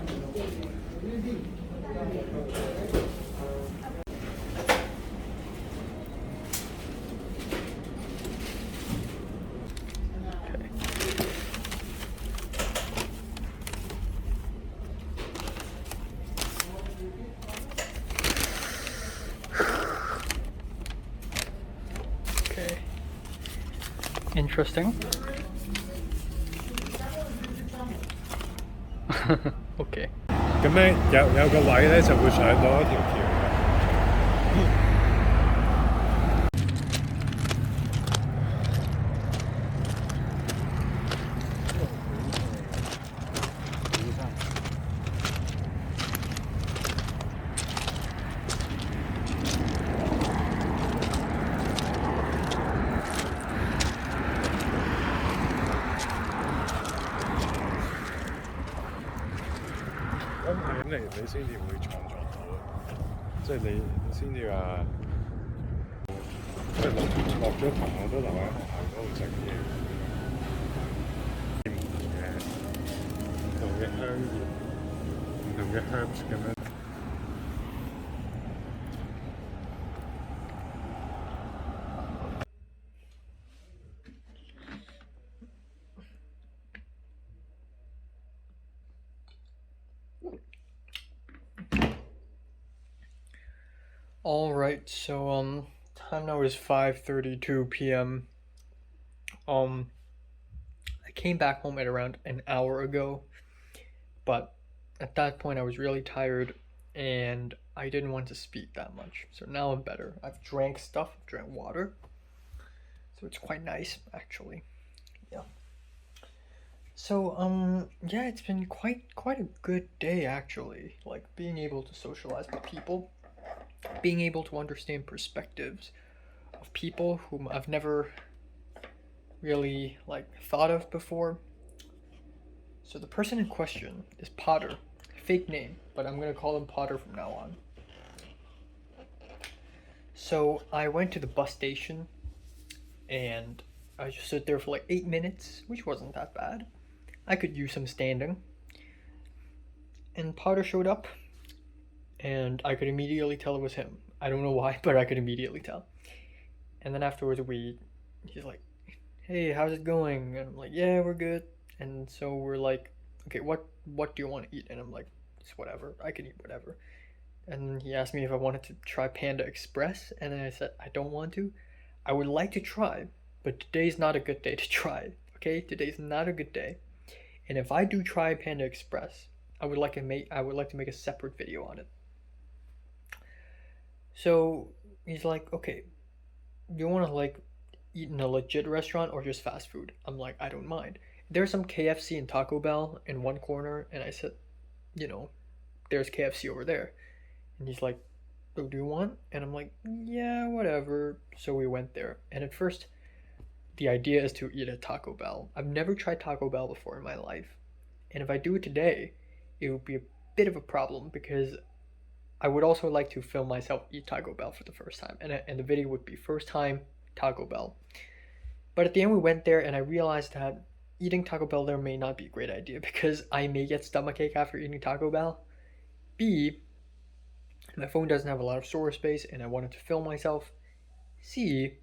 Okay. Interesting. Okay. 咁咧有個位咧就會上到一條橋嘅。咁係咁你先至會創作到，即係你先至話，即係落咗堂我都留喺學校嗰度食嘢，唔同嘅香葉，唔同嘅 herbs 咁樣。All right, so time now is 5:32 p.m. I came back home at around an hour ago, but at that point I was really tired and I didn't want to speak that much. So now I'm better. I've drank stuff, I've drank water. So it's quite nice actually. Yeah. So yeah, it's been quite a good day actually. Like being able to socialize with people, being able to understand perspectives of people whom I've never really like thought of before. So the person in question is Potter, fake name, but I'm gonna call him Potter from now on. So I went to the bus station and I just stood there for like 8 minutes, which wasn't that bad. I could use some standing. And Potter showed up and I could immediately tell it was him. I don't know why, but I could immediately tell. And then afterwards he's like, hey, how's it going? And I'm like, yeah, we're good. And so we're like, okay, what do you want to eat? And I'm like, it's whatever, I can eat whatever. And then he asked me if I wanted to try Panda Express, and then I said I don't want to. I would like to try, but today's not a good day to try, okay? Today's not a good day. And if I do try Panda Express, I would like to make a separate video on it. So he's like, okay, you want to like eat in a legit restaurant or just fast food? I'm like, I don't mind. There's some KFC and Taco Bell in one corner, and I said, you know, there's KFC over there. And he's like, oh, do you want? And I'm like, yeah, whatever. So we went there. And at first, the idea is to eat at Taco Bell. I've never tried Taco Bell before in my life. And if I do it today, it would be a bit of a problem because I would also like to film myself eat Taco Bell for the first time. And the video would be first time Taco Bell. But at the end, we went there and I realized that eating Taco Bell there may not be a great idea because I may get stomachache after eating Taco Bell. B, my phone doesn't have a lot of storage space and I wanted to film myself. C,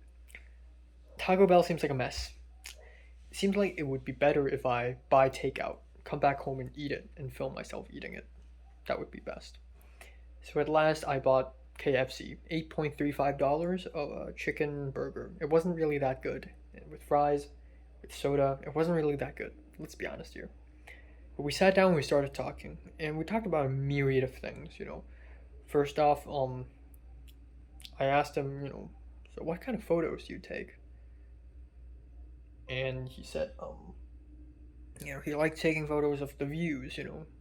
Taco Bell seems like a mess. It seems like it would be better if I buy takeout, come back home and eat it, and film myself eating it. That would be best. So at last, I bought KFC, $8.35 of a chicken burger. It wasn't really that good. With fries, with soda, it wasn't really that good. Let's be honest here. But we sat down and we started talking, and we talked about a myriad of things. First off, I asked him, so what kind of photos do you take? And he said, he liked taking photos of the views,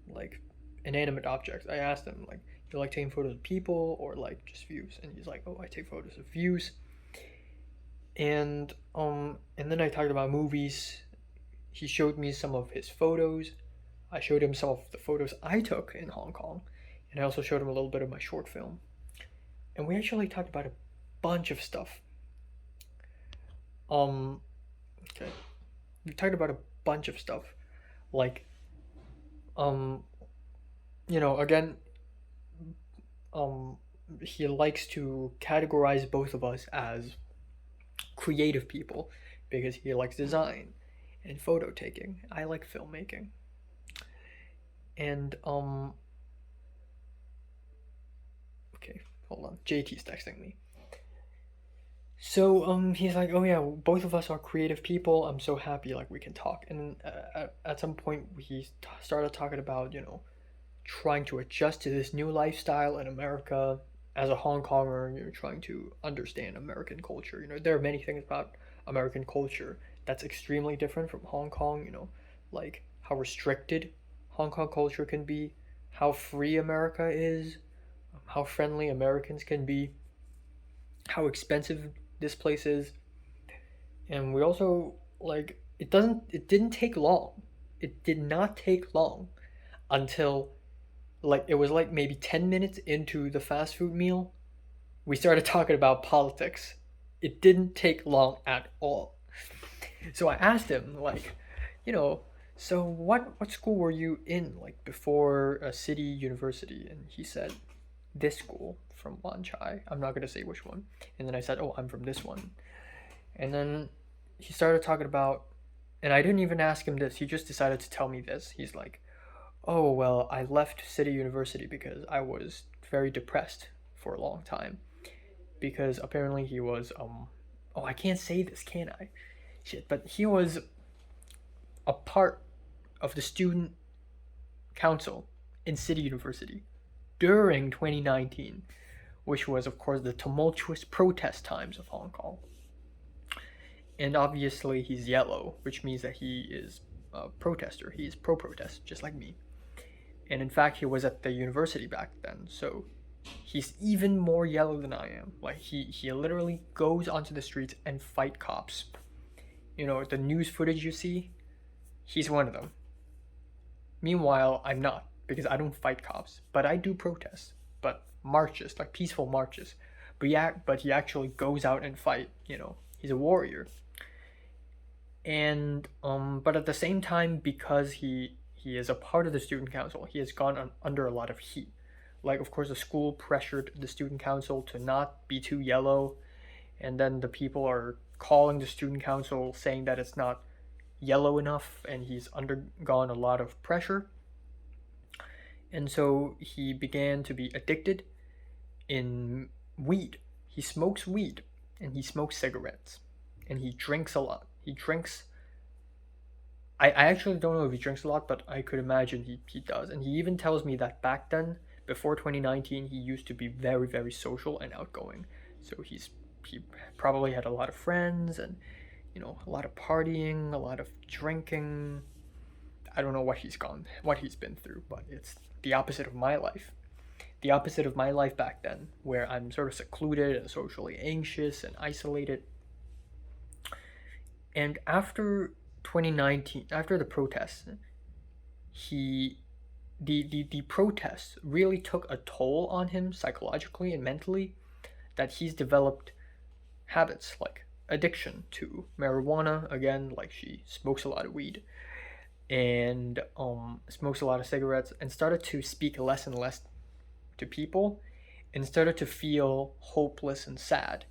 like inanimate objects. I asked him, like, do you like taking photos of people or like just views? And he's like, oh, I take photos of views. And then I talked about movies. He showed me some of his photos. I showed him some of the photos I took in Hong Kong, and I also showed him a little bit of my short film. And we actually talked about a bunch of stuff. Okay. We talked about a bunch of stuff. Like, again, he likes to categorize both of us as creative people because he likes design and photo taking. I like filmmaking. And okay, hold on. JT's texting me. So he's like, oh yeah, both of us are creative people. I'm so happy like we can talk. And at some point he started talking about trying to adjust to this new lifestyle in America as a Hong Konger. Trying to understand American culture. There are many things about American culture that's extremely different from Hong Kong. Like how restricted Hong Kong culture can be, how free America is, how friendly Americans can be, how expensive this place is. And we also it didn't take long. It did not take long until it was like maybe 10 minutes into the fast food meal we started talking about politics. It didn't take long at all. So I asked him so what school were you in before a city university? And he said this school from Wan Chai. I'm not going to say which one. And then I said, oh, I'm from this one. And then he started talking about, and I didn't even ask him this. He just decided to tell me this. He's like, oh, well, I left City University because I was very depressed for a long time. Because apparently he was, oh, I can't say this, can I? Shit, but he was a part of the student council in City University during 2019, which was, of course, the tumultuous protest times of Hong Kong. And obviously he's yellow, which means that he is a protester. He is pro-protest, just like me. And in fact, he was at the university back then, so he's even more yellow than I am. He literally goes onto the streets and fight cops. The news footage you see, he's one of them. Meanwhile, I'm not, because I don't fight cops, but I do protests, but marches, like peaceful marches. But he actually goes out and fight. He's a warrior. And but at the same time, because he is a part of the student council, he has gone under a lot of heat. Of course, the school pressured the student council to not be too yellow, and then the people are calling the student council saying that it's not yellow enough, and he's undergone a lot of pressure. And so he began to be addicted in weed. He smokes weed, and he smokes cigarettes, and he drinks a lot. He drinks, I actually don't know if he drinks a lot, but I could imagine he does. And he even tells me that back then, before 2019, he used to be very, very social and outgoing. So he probably had a lot of friends and a lot of partying, a lot of drinking. I don't know what he's been through, but it's the opposite of my life. The opposite of my life back then, where I'm sort of secluded and socially anxious and isolated. And after 2019, after the protests, he the protests really took a toll on him psychologically and mentally, that he's developed habits like addiction to marijuana again, like she smokes a lot of weed and smokes a lot of cigarettes, and started to speak less and less to people, and started to feel hopeless and sad.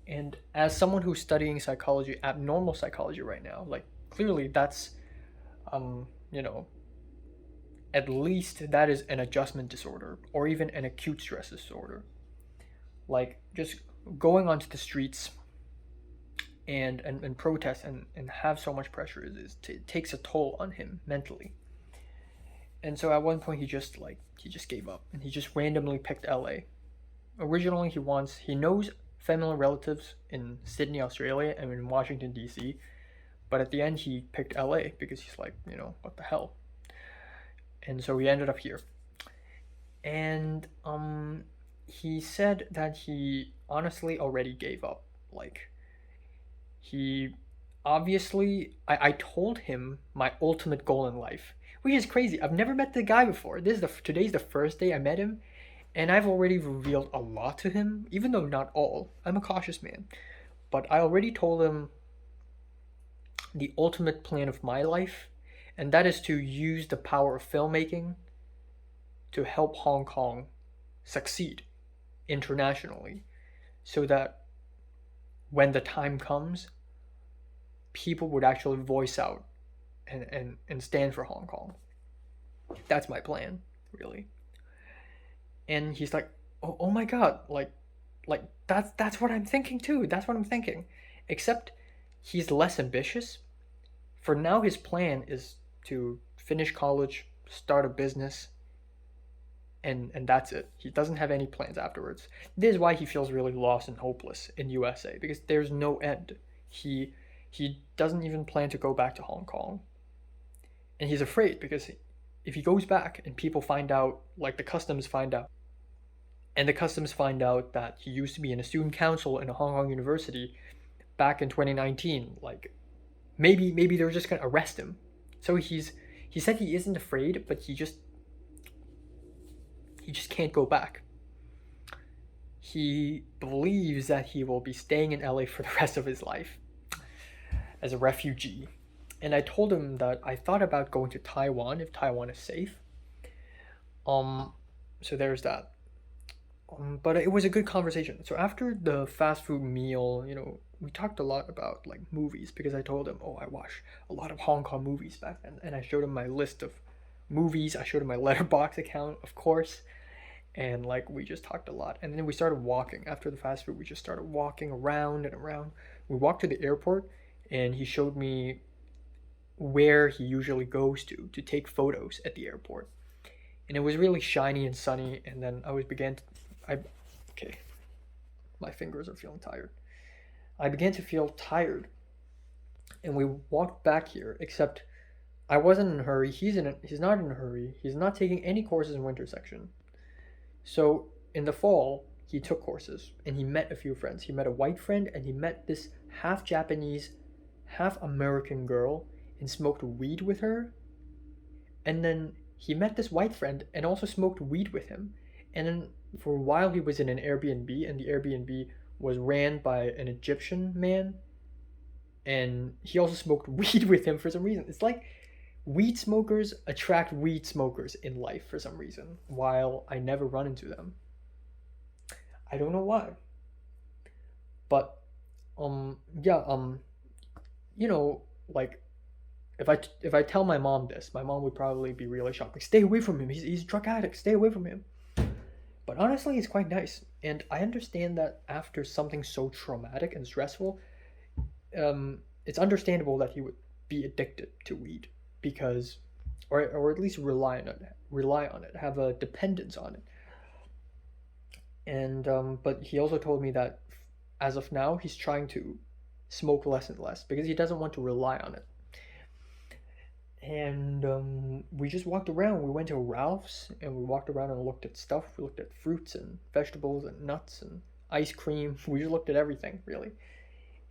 And as someone who's studying psychology, abnormal psychology right now, like clearly that's you know at least that is an adjustment disorder or even an acute stress disorder. Like just going onto the streets and protest and have so much pressure it takes a toll on him mentally. And so at one point he just gave up and he just randomly picked LA. Originally he knows family relatives in Sydney, Australia and in Washington DC, but at the end he picked LA because he's like, what the hell. And so he ended up here. And he said that he honestly already gave up. Like he obviously I told him my ultimate goal in life, which is crazy. I've never met the guy before. Today's the first day I met him, and I've already revealed a lot to him, even though not all. I'm a cautious man. But I already told him the ultimate plan of my life, and that is to use the power of filmmaking to help Hong Kong succeed internationally, so that when the time comes, people would actually voice out and stand for Hong Kong. That's my plan, really. And he's like, oh my god, like that's what I'm thinking too. That's what I'm thinking. Except he's less ambitious. For now, his plan is to finish college, start a business, and that's it. He doesn't have any plans afterwards. This is why he feels really lost and hopeless in USA, because there's no end. He doesn't even plan to go back to Hong Kong. And he's afraid because if he goes back and people find out, like the customs find out, and the customs find out that he used to be in a student council in a Hong Kong university back in 2019, like maybe they're just gonna arrest him. So he said he isn't afraid, but he just can't go back. He believes that he will be staying in LA for the rest of his life as a refugee. And I told him that I thought about going to Taiwan if Taiwan is safe. So there's that. But it was a good conversation. So after the fast food meal, we talked a lot about like movies, because I told him, I watch a lot of Hong Kong movies back then, and I showed him my list of movies. I showed him my Letterboxd account, of course, and like we just talked a lot. And then we started walking after the fast food. We just started walking around and around. We walked to the airport, and he showed me where he usually goes to take photos at the airport. And it was really shiny and sunny. And then my fingers are feeling tired. I began to feel tired, and we walked back here. Except I wasn't in a hurry. He's not in a hurry. He's not taking any courses in winter section. So in the fall, he took courses and he met a few friends. He met a white friend and he met this half Japanese, half American girl and smoked weed with her. And then he met this white friend and also smoked weed with him. And then for a while he was in an Airbnb, and the Airbnb was ran by an Egyptian man. And he also smoked weed with him for some reason. It's like weed smokers attract weed smokers in life for some reason, while I never run into them. I don't know why. But like if I tell my mom this, my mom would probably be really shocked. Like, stay away from him. He's a drug addict. Stay away from him. But honestly, it's quite nice. And I understand that after something so traumatic and stressful, it's understandable that he would be addicted to weed, because, or at least rely on it, have a dependence on it. And but he also told me that as of now, he's trying to smoke less and less because he doesn't want to rely on it. And we just walked around. We went to Ralph's and we walked around and looked at stuff. We looked at fruits and vegetables and nuts and ice cream. We just looked at everything, really.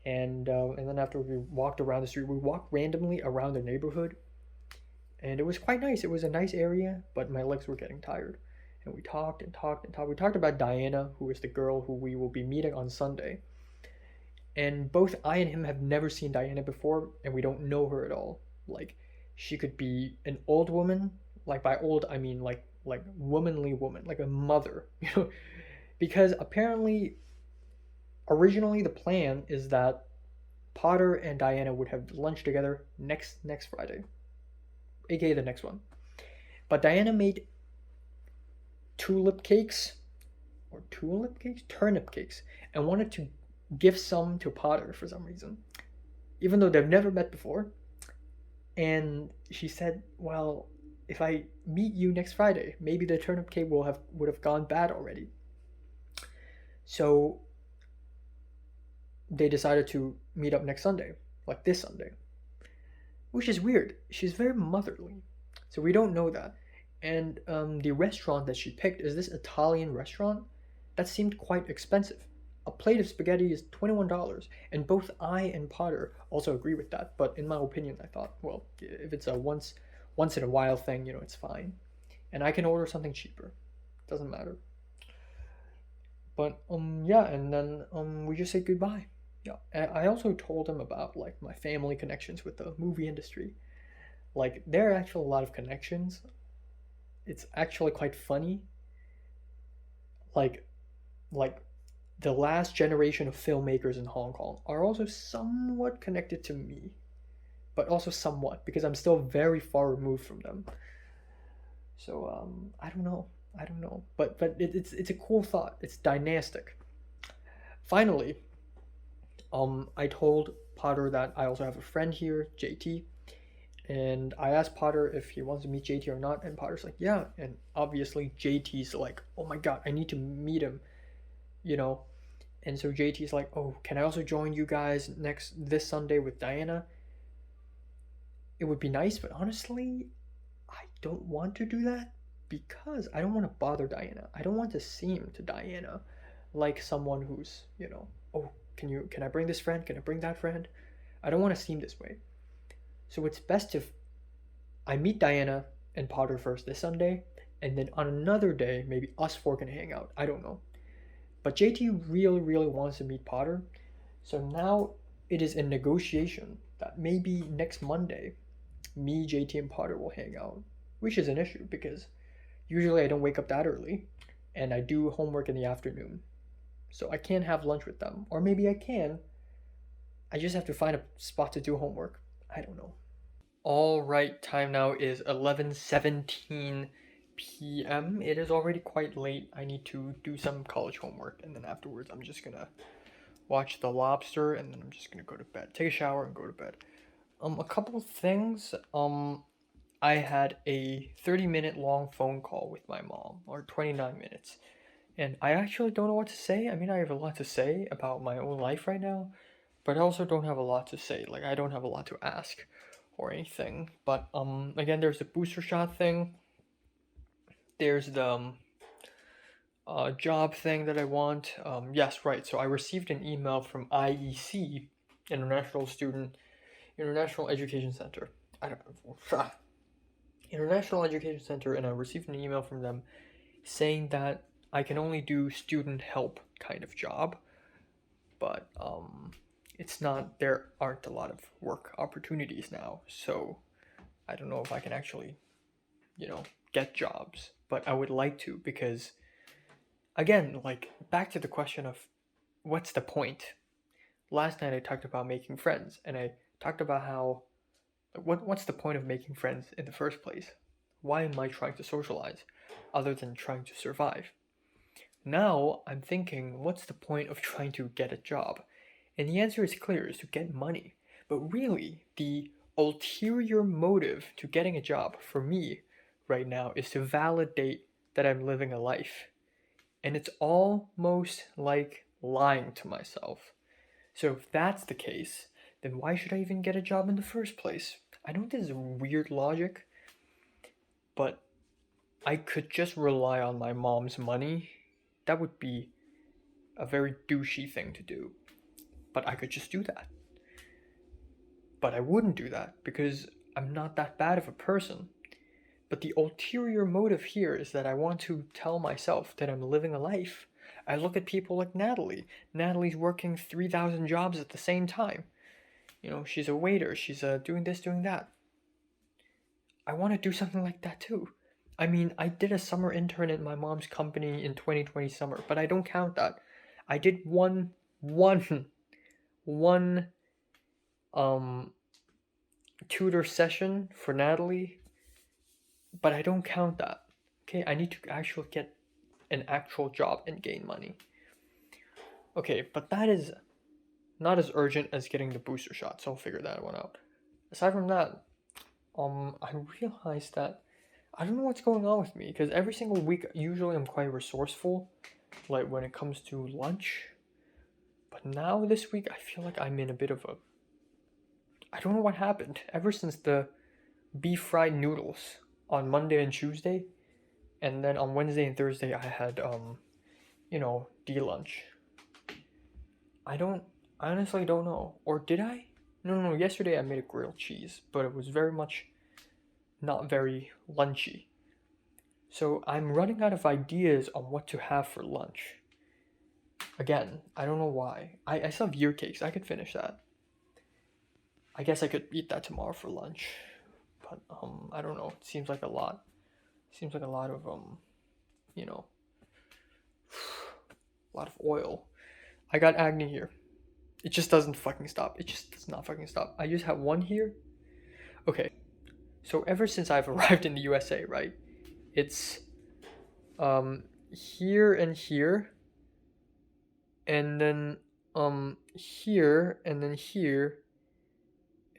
And then after we walked around the street, we walked randomly around the neighborhood, and it was quite nice. It was a nice area, but my legs were getting tired. And we talked and talked and talked. We talked about Diana, who is the girl who we will be meeting on Sunday. And both I and him have never seen Diana before, and we don't know her at all. Like, she could be an old woman. Like by old, I mean like womanly woman, like a mother, you know, because apparently originally the plan is that Potter and Diana would have lunch together next Friday, aka the next one. But Diana made turnip cakes, and wanted to give some to Potter for some reason, even though they've never met before. And she said, "Well, if I meet you next Friday, maybe the turnip cake would have gone bad already." So they decided to meet up next Sunday, like this Sunday, which is weird. She's very motherly, so we don't know that. And the restaurant that she picked is this Italian restaurant that seemed quite expensive. A plate of spaghetti is $21, and both I and Potter also agree with that. But in my opinion, I thought, well, if it's a once in a while thing, you know, it's fine, and I can order something cheaper. Doesn't matter. But yeah, and then we just said goodbye. Yeah, and I also told him about like my family connections with the movie industry. Like there are actually a lot of connections. It's actually quite funny. Like like the last generation of filmmakers in Hong Kong are also somewhat connected to me, but also somewhat because I'm still very far removed from them. So I don't know. I don't know, but it's a cool thought. It's dynastic. Finally, I told Potter that I also have a friend here, JT, and I asked Potter if he wants to meet JT or not, and Potter's like, yeah, and obviously JT's like, oh my god, I need to meet him, you know, and so JT's like, oh, can I also join you guys this Sunday with Diana? It would be nice, but honestly, I don't want to do that because I don't want to bother Diana. I don't want to seem to Diana like someone who's, you know, oh, can I bring this friend? Can I bring that friend? I don't want to seem this way. So it's best if I meet Diana and Potter first this Sunday, and then on another day, maybe us four can hang out. I don't know. But JT really, really wants to meet Potter. So now it is in negotiation that maybe next Monday, me, JT, and Potter will hang out, which is an issue because usually I don't wake up that early and I do homework in the afternoon. So I can't have lunch with them. Or maybe I can. I just have to find a spot to do homework. I don't know. All right, time now is 11:17 p.m. It is already quite late. I need to do some college homework, and then afterwards I'm just gonna watch The Lobster, and then I'm just gonna go to bed, take a shower, and go to bed. A couple of things. I had a 30-minute long phone call with my mom, or 29 minutes, and I actually don't know what to say. I mean, I have a lot to say about my own life right now, but I also don't have a lot to say. Like, I don't have a lot to ask or anything. But again, there's the booster shot thing. There's the job thing that I want. Yes, right. So I received an email from IEC, International Education Center. I don't know. International Education Center, and I received an email from them saying that I can only do student help kind of job, but it's not, there aren't a lot of work opportunities now, so I don't know if I can actually, you know, get jobs, but I would like to because, again, like, back to the question of what's the point? Last night I talked about making friends, and I talked about how, what's the point of making friends in the first place? Why am I trying to socialize other than trying to survive? Now I'm thinking, what's the point of trying to get a job? And the answer is clear, is to get money. But really, the ulterior motive to getting a job for me right now is to validate that I'm living a life. And it's almost like lying to myself. So if that's the case, then why should I even get a job in the first place? I know this is weird logic, but I could just rely on my mom's money. That would be a very douchey thing to do. But I could just do that. But I wouldn't do that because I'm not that bad of a person. But the ulterior motive here is that I want to tell myself that I'm living a life. I look at people like Natalie. Natalie's working 3,000 jobs at the same time. You know, she's a waiter, she's doing this, doing that. I want to do something like that too. I mean, I did a summer intern at my mom's company in 2020 summer, but I don't count that. I did one tutor session for Natalie, but I don't count that. Okay, I need to actually get an actual job and gain money. Okay, but that is not as urgent as getting the booster shot, so I'll figure that one out. Aside from that, I realized that I don't know what's going on with me, because every single week, usually I'm quite resourceful, like when it comes to lunch. But now this week, I feel like I'm in a bit of a... I don't know what happened. Ever since the beef fried noodles on Monday and Tuesday, and then on Wednesday and Thursday, I had, D-lunch. I honestly don't know. Or did I? No, yesterday I made a grilled cheese, but it was very much not very lunchy. So I'm running out of ideas on what to have for lunch. Again, I don't know why. I still have year cakes. I could finish that. I guess I could eat that tomorrow for lunch. But I don't know. It seems like a lot. Seems like a lot of a lot of oil. I got acne here. It just doesn't fucking stop. It just does not fucking stop. I just have one here. Okay. So ever since I've arrived in the USA, right? It's here and here, and then here, and then here,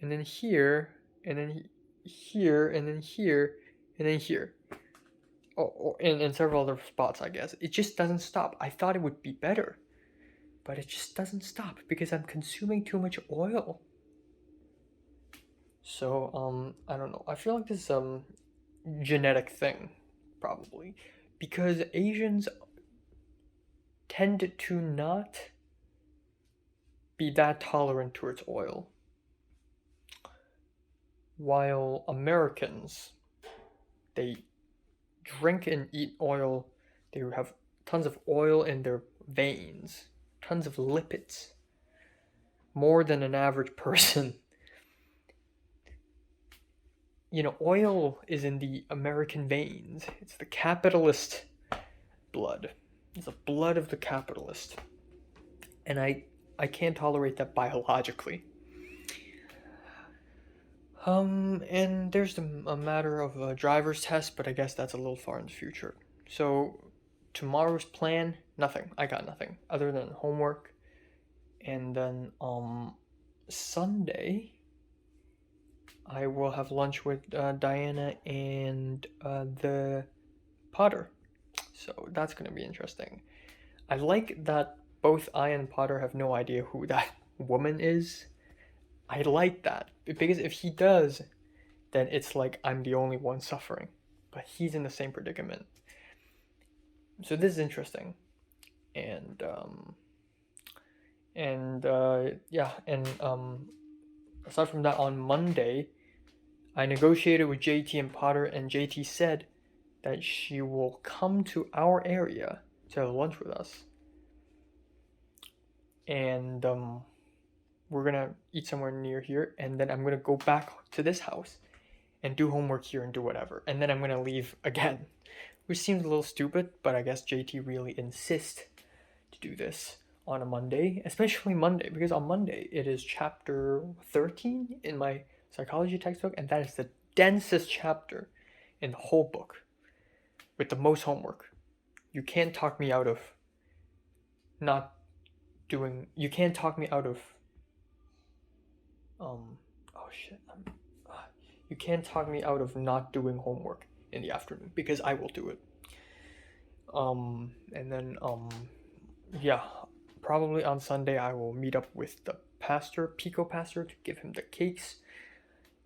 and then here, and then here, and then here, and then here. And several other spots, I guess. It just doesn't stop. I thought it would be better, but it just doesn't stop because I'm consuming too much oil. So I don't know. I feel like this is genetic thing, probably, because Asians tend to not be that tolerant towards oil, while Americans, they drink and eat oil. They have tons of oil in their veins, tons of lipids, more than an average person. You know, oil is in the American veins. It's the capitalist blood. It's the blood of the capitalist. And I can't tolerate that biologically. And there's a matter of a driver's test, but I guess that's a little far in the future. So, tomorrow's plan, nothing. I got nothing other than homework. And then, Sunday, I will have lunch with Diana and the Potter. So, that's going to be interesting. I like that both I and Potter have no idea who that woman is. I like that, because if he does, then it's like I'm the only one suffering, but he's in the same predicament. So this is interesting, and aside from that, on Monday, I negotiated with JT and Potter, and JT said that she will come to our area to have lunch with us, and we're gonna eat somewhere near here, and then I'm gonna go back to this house and do homework here and do whatever, and then I'm gonna leave again, which seems a little stupid, but I guess JT really insists to do this on a Monday, especially Monday, because on Monday it is chapter 13 in my psychology textbook, and that is the densest chapter in the whole book with the most homework. You can't talk me out of not doing, you can't talk me out of you can't talk me out of not doing homework in the afternoon, because I will do it. And then probably on Sunday I will meet up with the pastor, Pico pastor, to give him the cakes.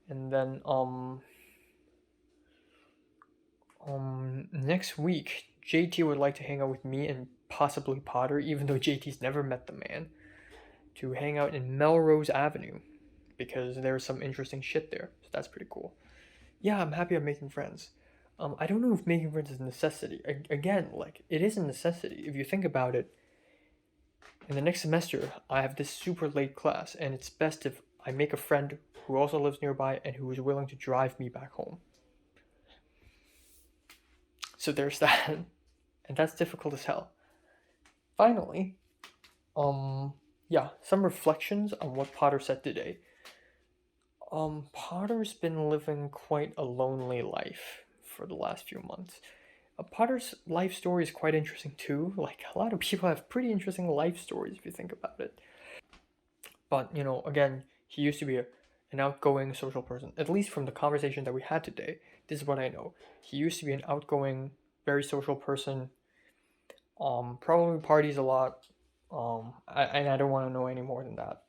And then next week JT would like to hang out with me and possibly Potter, even though JT's never met the man, to hang out in Melrose Avenue because there's some interesting shit there. So that's pretty cool. Yeah, I'm happy I'm making friends. I don't know if making friends is a necessity. Again, like, it is a necessity. If you think about it, in the next semester, I have this super late class, and it's best if I make a friend who also lives nearby and who is willing to drive me back home. So there's that. And that's difficult as hell. Finally, yeah, some reflections on what Potter said today. Potter's been living quite a lonely life for the last few months. Potter's life story is quite interesting too. Like, a lot of people have pretty interesting life stories if you think about it. But, again, he used to be an outgoing social person. At least from the conversation that we had today, this is what I know. He used to be an outgoing, very social person. Probably parties a lot. And I don't want to know any more than that.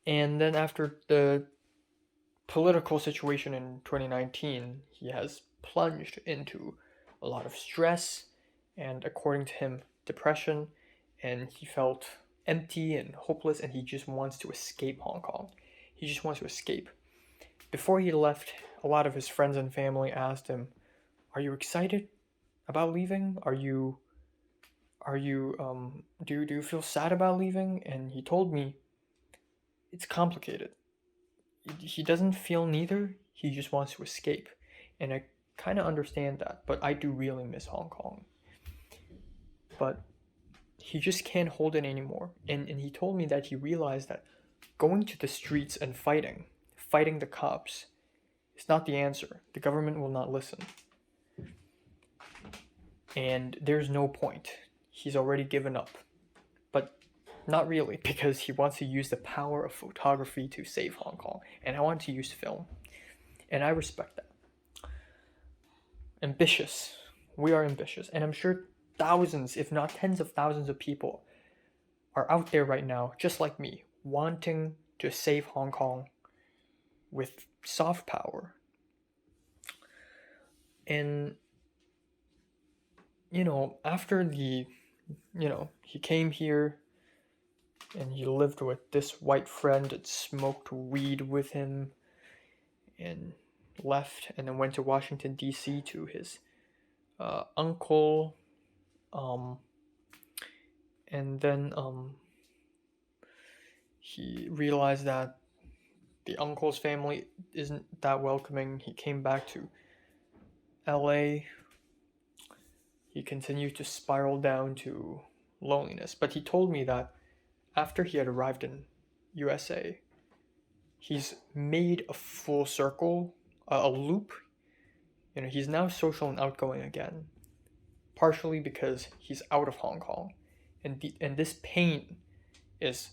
And then after the political situation in 2019, he has plunged into a lot of stress and, according to him, depression, and he felt empty and hopeless, and he just wants to escape Hong Kong. He just wants to escape. Before he left, a lot of his friends and family asked him, "Are you excited about leaving? Do you feel sad about leaving?" And he told me, it's complicated. He doesn't feel neither. He just wants to escape. And I kind of understand that, but I do really miss Hong Kong. But he just can't hold it anymore. And he told me that he realized that going to the streets and fighting the cops, is not the answer. The government will not listen. And there's no point. He's already given up. But not really, because he wants to use the power of photography to save Hong Kong. And I want to use film. And I respect that. Ambitious. We are ambitious. And I'm sure thousands, if not tens of thousands of people are out there right now, just like me, wanting to save Hong Kong with soft power. And, after he came here and he lived with this white friend that smoked weed with him and left, and then went to Washington, D.C. to his uncle, and then he realized that the uncle's family isn't that welcoming. He came back to LA. He continued to spiral down to loneliness. But he told me that after he had arrived in USA, he's made a full circle, a loop. He's now social and outgoing again, partially because he's out of Hong Kong, and this pain is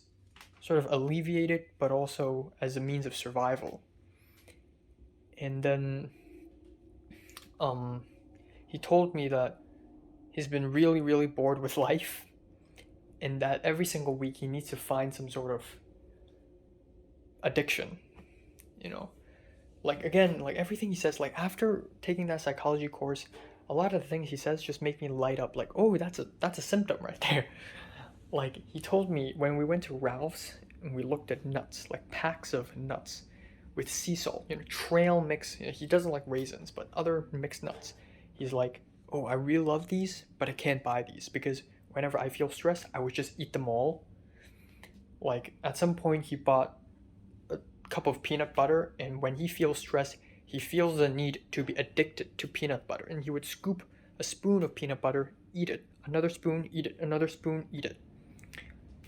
sort of alleviated, but also as a means of survival. And then he told me that he's been really, really bored with life, and that every single week he needs to find some sort of addiction. Like, again, like everything he says, like after taking that psychology course, a lot of the things he says just make me light up, like, oh, that's a symptom right there. Like, he told me when we went to Ralph's and we looked at nuts, like packs of nuts with sea salt, trail mix. He doesn't like raisins, but other mixed nuts. He's like, oh, I really love these, but I can't buy these because whenever I feel stressed, I would just eat them all. Like, at some point he bought a cup of peanut butter, and when he feels stressed, he feels the need to be addicted to peanut butter, and he would scoop a spoon of peanut butter, eat it, another spoon, eat it, another spoon, eat it.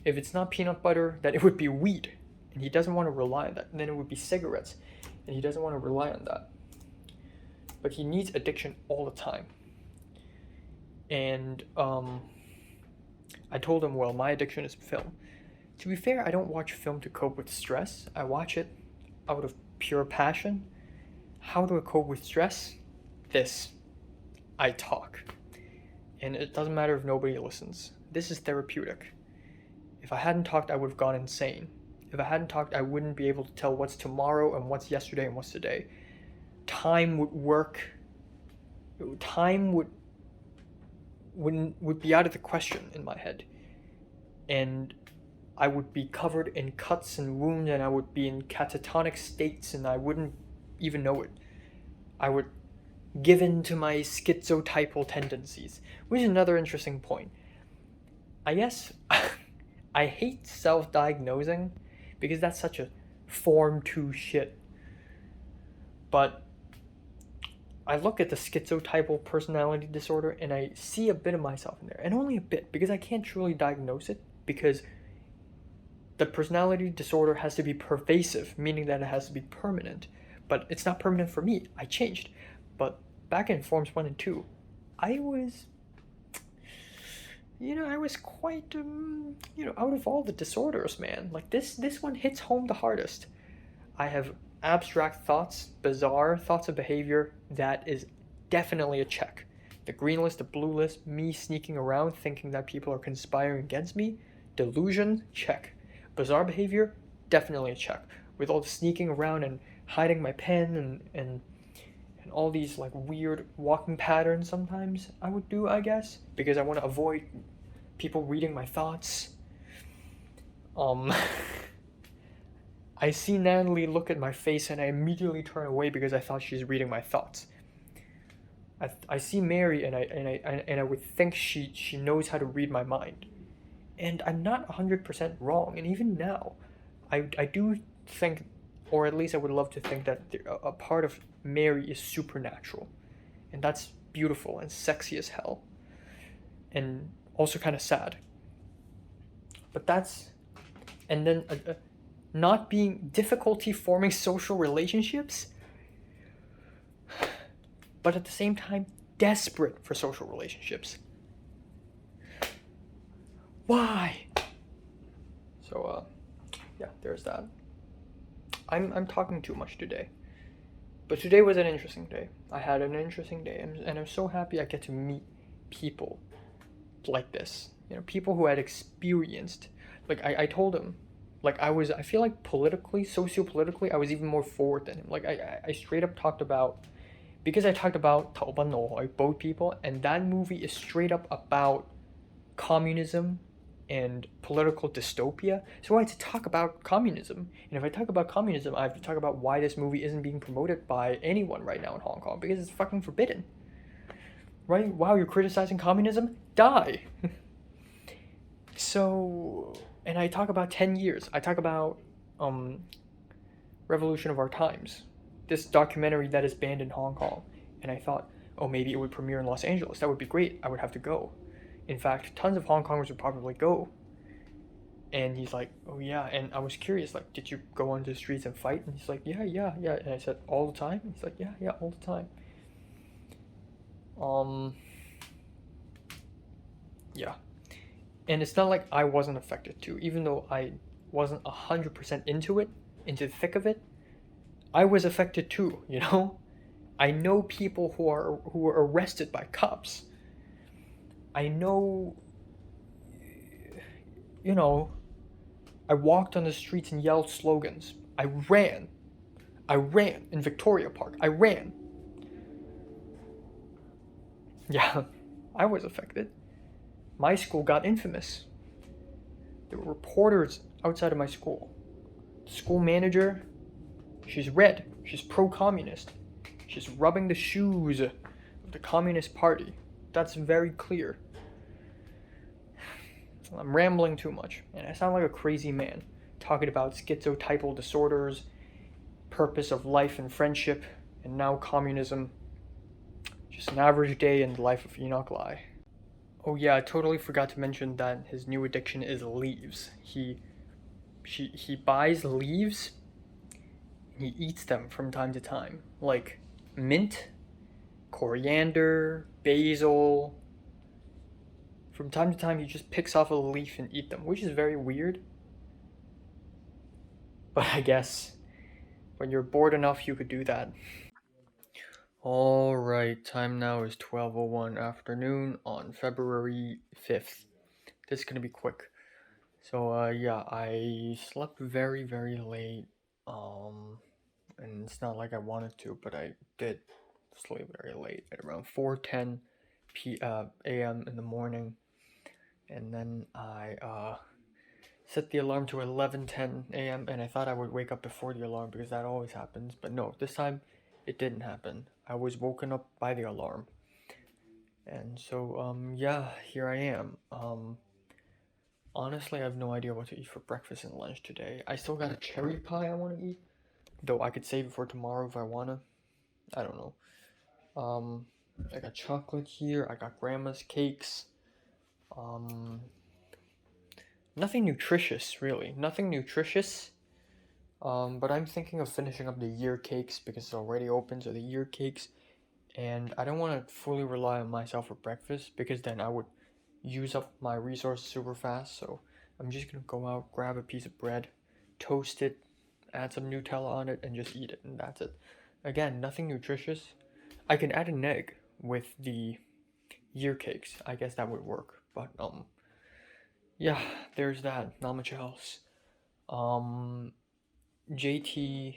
If it's not peanut butter, then it would be weed, and he doesn't want to rely on that. And then it would be cigarettes, and he doesn't want to rely on that. But he needs addiction all the time. And I told him, well, my addiction is film. To be fair, I don't watch film to cope with stress. I watch it out of pure passion. How do I cope with stress? This. I talk. And it doesn't matter if nobody listens. This is therapeutic. If I hadn't talked, I would have gone insane. If I hadn't talked, I wouldn't be able to tell what's tomorrow and what's yesterday and what's today. Time would work. Time would be out of the question in my head, and I would be covered in cuts and wounds, and I would be in catatonic states, and I wouldn't even know it. I would give in to my schizotypal tendencies, which is another interesting point. I guess I hate self-diagnosing because that's such a Form 2 shit. But I look at the schizotypal personality disorder and I see a bit of myself in there, and only a bit, because I can't truly diagnose it, because the personality disorder has to be pervasive, meaning that it has to be permanent. But it's not permanent for me. I changed. But back in Forms 1 and 2, I was, I was quite, out of all the disorders, man. Like, this one hits home the hardest. I have abstract thoughts, bizarre thoughts of behavior. That is definitely a check. The green list, the blue list, me sneaking around thinking that people are conspiring against me, delusion, check. Bizarre behavior, definitely a check. With all the sneaking around and hiding my pen and all these like weird walking patterns sometimes I would do, I guess, because I want to avoid people reading my thoughts. I see Natalie look at my face and I immediately turn away because I thought she's reading my thoughts. I see Mary and I would think she knows how to read my mind. And I'm not 100% wrong. And even now, I do think, or at least I would love to think, that a part of Mary is supernatural. And that's beautiful and sexy as hell. And also kind of sad. But that's... And then not being... difficulty forming social relationships, but at the same time, desperate for social relationships. Why? So, yeah, there's that. I'm talking too much today. But today was an interesting day. I had an interesting day, and I'm so happy I get to meet people like this. People who had experienced. Like, I told him, like, I feel like politically, sociopolitically, I was even more forward than him. Like, I straight up talked about, because I talked about 逃奔奴, like boat people, and that movie is straight up about communism and political dystopia. So I had to talk about communism. And if I talk about communism, I have to talk about why this movie isn't being promoted by anyone right now in Hong Kong, because it's fucking forbidden. Right? Wow, you're criticizing communism? Die! So, and I talk about 10 years. I talk about Revolution of Our Times, this documentary that is banned in Hong Kong. And I thought, oh, maybe it would premiere in Los Angeles. That would be great. I would have to go. In fact, tons of Hong Kongers would probably go. And he's like, oh yeah. And I was curious, like, did you go onto the streets and fight? And he's like, yeah. And I said, all the time? And he's like, yeah, all the time. Yeah. And it's not like I wasn't affected too, even though I wasn't 100% into the thick of it. I was affected too, I know people who are arrested by cops. I know, I walked on the streets and yelled slogans. I ran in Victoria Park. I ran. Yeah, I was affected. My school got infamous. There were reporters outside of my school. The school manager, she's red. She's pro-communist. She's rubbing the shoes of the Communist Party. That's very clear. I'm rambling too much, and I sound like a crazy man, talking about schizotypal disorders, purpose of life and friendship, and now communism. Just an average day in the life of Enoch Lai. Oh yeah, I totally forgot to mention that his new addiction is leaves. He buys leaves, and he eats them from time to time. Like mint, coriander, basil. From time to time, he just picks off a leaf and eat them, which is very weird. But I guess when you're bored enough, you could do that. Alright, time now is 12:01 afternoon on February 5th. This is going to be quick. So yeah, I slept very, very late. And it's not like I wanted to, but I did sleep very late at around 4:10 a.m. in the morning, and then I set the alarm to 11:10 a.m. and I thought I would wake up before the alarm because that always happens, but no, this time it didn't happen. I was woken up by the alarm. And so yeah, here I am. Honestly, I have no idea what to eat for breakfast and lunch today. I still got a cherry pie I want to eat, though I could save it for tomorrow if I wanna. I don't know. Um, I got chocolate here. I got grandma's cakes. Um, Nothing nutritious really. Nothing nutritious. But I'm thinking of finishing up the year cakes because it's already open. So the year cakes, and I don't want to fully rely on myself for breakfast because then I would use up my resources super fast. So I'm just gonna go out, grab a piece of bread, toast it, add some Nutella on it, and just eat it, and that's it. Again, nothing nutritious. I can add an egg with the year cakes. I guess that would work. But yeah, there's that. Not much else. Um, JT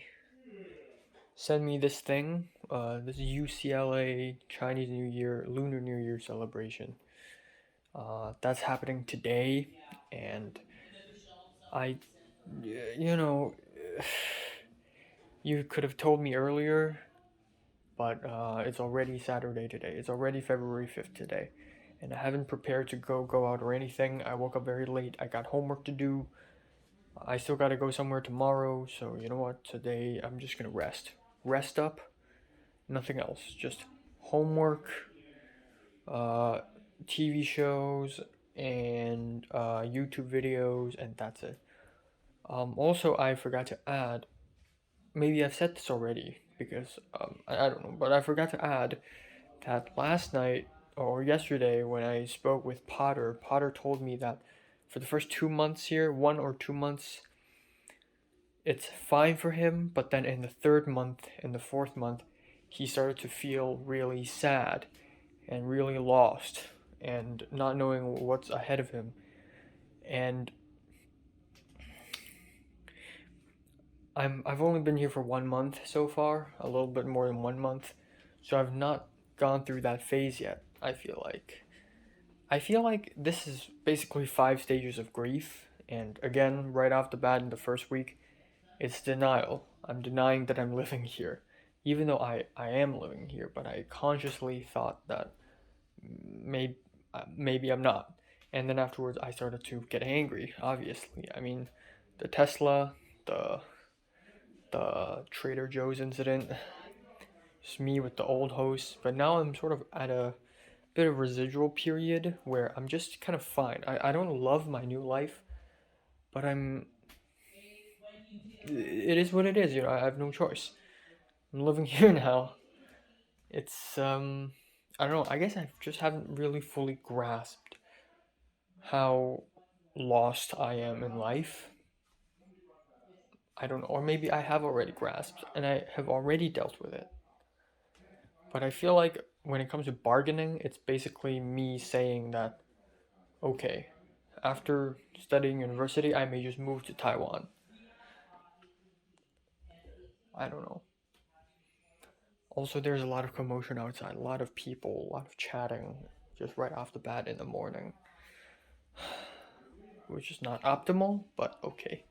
sent me this thing. This UCLA Chinese New Year, Lunar New Year celebration. That's happening today, and I, you know, you could have told me earlier, but it's already Saturday today. It's already February 5th today, and I haven't prepared to go out or anything. I woke up very late. I got homework to do. I still gotta go somewhere tomorrow, so you know what? Today I'm just gonna rest. Rest up, nothing else. Just homework, uh, TV shows, and YouTube videos, and that's it. Also, I forgot to add, maybe I've said this already because I don't know, but I forgot to add that last night or yesterday when I spoke with Potter, Potter told me that for the first 2 months here, 1 or 2 months, it's fine for him, but then in the third month, in the fourth month, he started to feel really sad and really lost and not knowing what's ahead of him. And I've only been here for 1 month so far, a little bit more than 1 month, so I've not gone through that phase yet. I feel like this is basically 5 stages of grief, and again, right off the bat in the first week, it's denial. I'm denying that I'm living here, even though I am living here, but I consciously thought that maybe maybe I'm not. And then afterwards, I started to get angry. Obviously, I mean, the Tesla, the Trader Joe's incident, just me with the old host. But now I'm sort of at a bit of residual period where I'm just kind of fine. I don't love my new life, but it is what it is, I have no choice. I'm living here now. It's I don't know, I guess I just haven't really fully grasped how lost I am in life. I don't know, or maybe I have already grasped and I have already dealt with it. But I feel like when it comes to bargaining, it's basically me saying that, okay, after studying university, I may just move to Taiwan. I don't know. Also, there's a lot of commotion outside, a lot of people, a lot of chatting, just right off the bat in the morning, which is not optimal, but okay.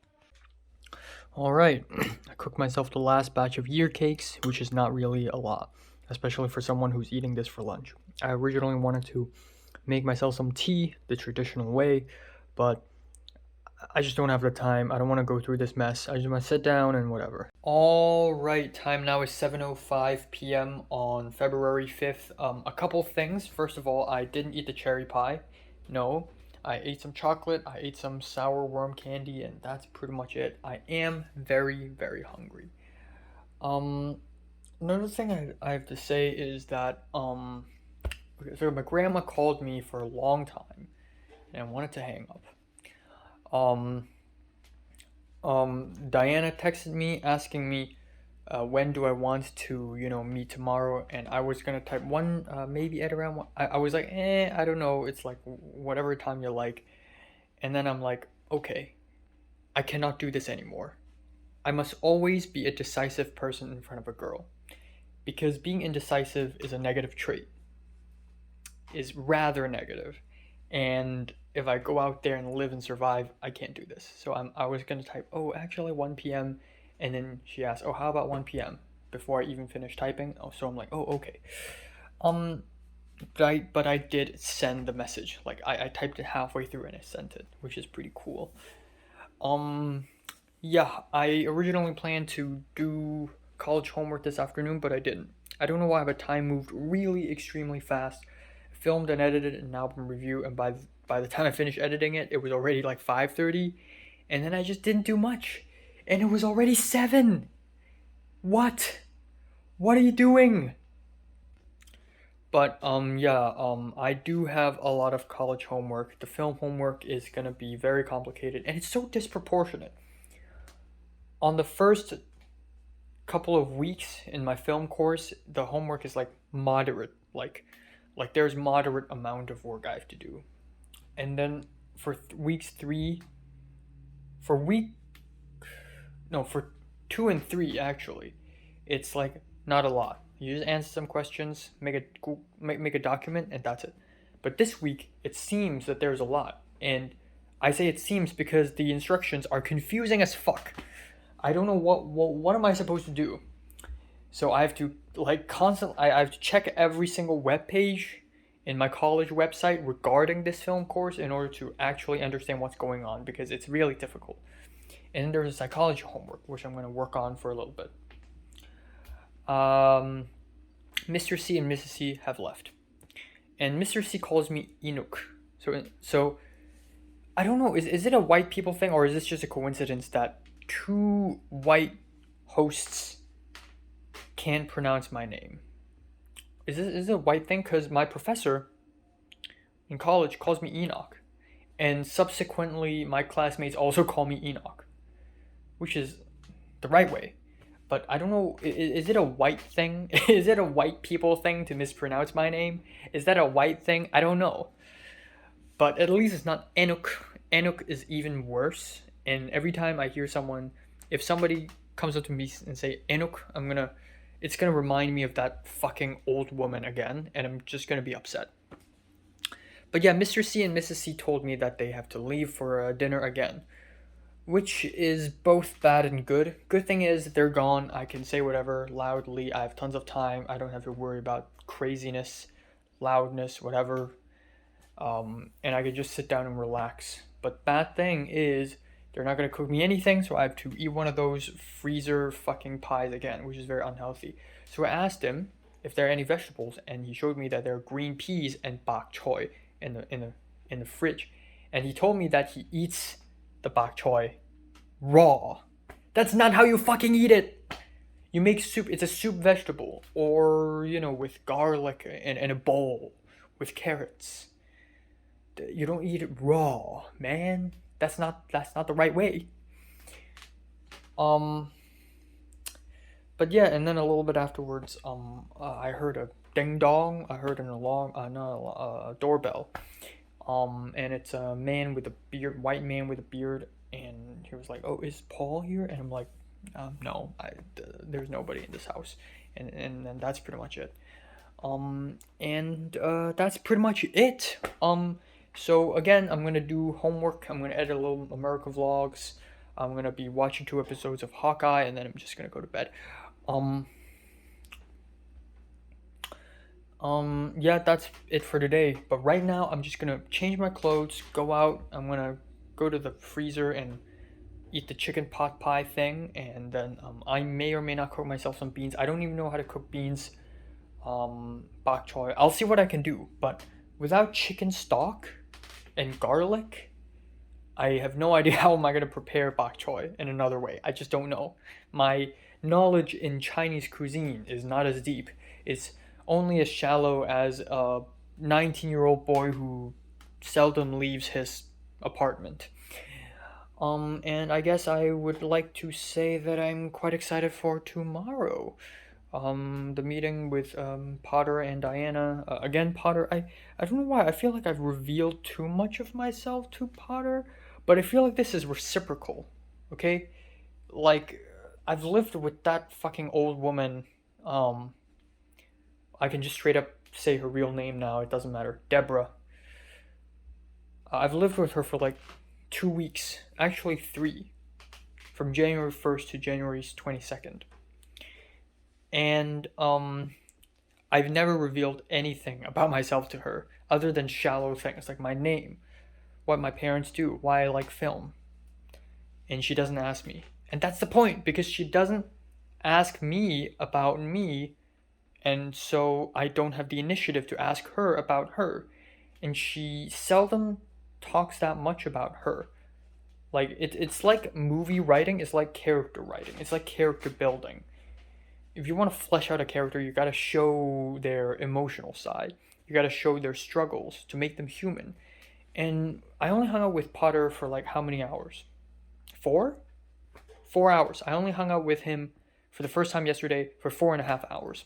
Alright, I cooked myself the last batch of year cakes, which is not really a lot, especially for someone who's eating this for lunch. I originally wanted to make myself some tea the traditional way, but I just don't have the time. I don't want to go through this mess. I just want to sit down and whatever. All right, time now is 7:05 p.m. on February 5th. A couple things. First of all, I didn't eat the cherry pie. No, I ate some chocolate. I ate some sour worm candy, and that's pretty much it. I am very, very hungry. Um, Another thing I have to say is that okay, so my grandma called me for a long time, and I wanted to hang up. Um, Diana texted me asking me when do I want to, meet tomorrow, and I was gonna type one, maybe at around one. I was like, I don't know. It's like whatever time you like, and then I'm like, okay, I cannot do this anymore. I must always be a decisive person in front of a girl. Because being indecisive is a negative trait, is rather negative. And if I go out there and live and survive, I can't do this. So I was going to type, oh, actually 1 p.m. And then she asked, oh, how about 1 p.m.? Before I even finish typing. Oh, so I'm like, oh, okay. Um, but I did send the message. Like I typed it halfway through and I sent it, which is pretty cool. Um, yeah, I originally planned to do college homework this afternoon, but I didn't. I don't know why, but time moved really extremely fast. Filmed and edited an album review, and by the time I finished editing it, it was already like 5:30, and then I just didn't do much, and it was already 7. What? What are you doing? But yeah, I do have a lot of college homework. The film homework is gonna be very complicated, and it's so disproportionate. On the first couple of weeks in my film course, the homework is like moderate, like there's moderate amount of work I have to do. And then for weeks 3, for week no, for 2 and 3 actually, it's like not a lot. You just answer some questions, make a document, and that's it. But this week, it seems that there's a lot, and I say it seems because the instructions are confusing as fuck. I don't know what am I supposed to do. So I have to like constantly. I have to check every single web page in my college website regarding this film course in order to actually understand what's going on because it's really difficult. And then there's a psychology homework which I'm going to work on for a little bit. Mr. C and Mrs. C have left, and Mr. C calls me Inuk. So I don't know. Is it a white people thing or is this just a coincidence that two white hosts can't pronounce my name? Is it a white thing? Because my professor in college calls me Enoch, and subsequently my classmates also call me Enoch, which is the right way. But I don't know. Is it a white thing? Is it a white people thing to mispronounce my name? Is that a white thing? I don't know. But at least it's not Enoch. Enoch is even worse. And every time I hear someone, if somebody comes up to me and say Enoch, it's gonna remind me of that fucking old woman again, and I'm just gonna be upset. But yeah, Mr. C and Mrs. C told me that they have to leave for dinner again, which is both bad and good. Good thing is they're gone. I can say whatever loudly. I have tons of time. I don't have to worry about craziness, loudness, whatever. And I can just sit down and relax. But bad thing is they're not gonna cook me anything, so I have to eat one of those freezer fucking pies again, which is very unhealthy. So I asked him if there are any vegetables, and he showed me that there are green peas and bok choy in the fridge, and he told me that he eats the bok choy raw. That's not how you fucking eat it. You make soup. It's a soup vegetable, or with garlic and a bowl with carrots. You don't eat it raw, man. That's not the right way. But yeah, and then a little bit afterwards, I heard a ding dong. I heard an alarm, not a doorbell. And it's a man with a beard, white man with a beard, and he was like, "Oh, is Paul here?" And I'm like, "No, there's nobody in this house," and that's pretty much it. And that's pretty much it. So again, I'm gonna do homework. I'm gonna edit a little America vlogs. I'm gonna be watching 2 episodes of Hawkeye, and then I'm just gonna go to bed. Yeah, that's it for today. But right now, I'm just gonna change my clothes, go out. I'm gonna go to the freezer and eat the chicken pot pie thing, and then I may or may not cook myself some beans. I don't even know how to cook beans. Bok choy. I'll see what I can do, but without chicken stock and garlic, I have no idea how am I gonna prepare bok choy in another way. I just don't know. My knowledge in Chinese cuisine is not as deep. It's only as shallow as a 19-year-old boy who seldom leaves his apartment. And I guess I would like to say that I'm quite excited for tomorrow. The meeting with Potter and Diana. Again, Potter, I don't know why. I feel like I've revealed too much of myself to Potter, But I feel like this is reciprocal, okay? Like, I've lived with that fucking old woman. I can just straight up say her real name now, it doesn't matter. Deborah. I've lived with her for like 2 weeks, actually 3, from January 1st to January 22nd. And I've never revealed anything about myself to her other than shallow things like my name, what my parents do, why I like film. And she doesn't ask me. And that's the point, because she doesn't ask me about me, and so I don't have the initiative to ask her about her. And she seldom talks that much about her. Like, it's like movie writing, it's like character writing, it's like character building. If you want to flesh out a character, you gotta show their emotional side. You gotta show their struggles to make them human. And I only hung out with Potter for like how many hours? 4? 4 hours. I only hung out with him for the first time yesterday for 4.5 hours.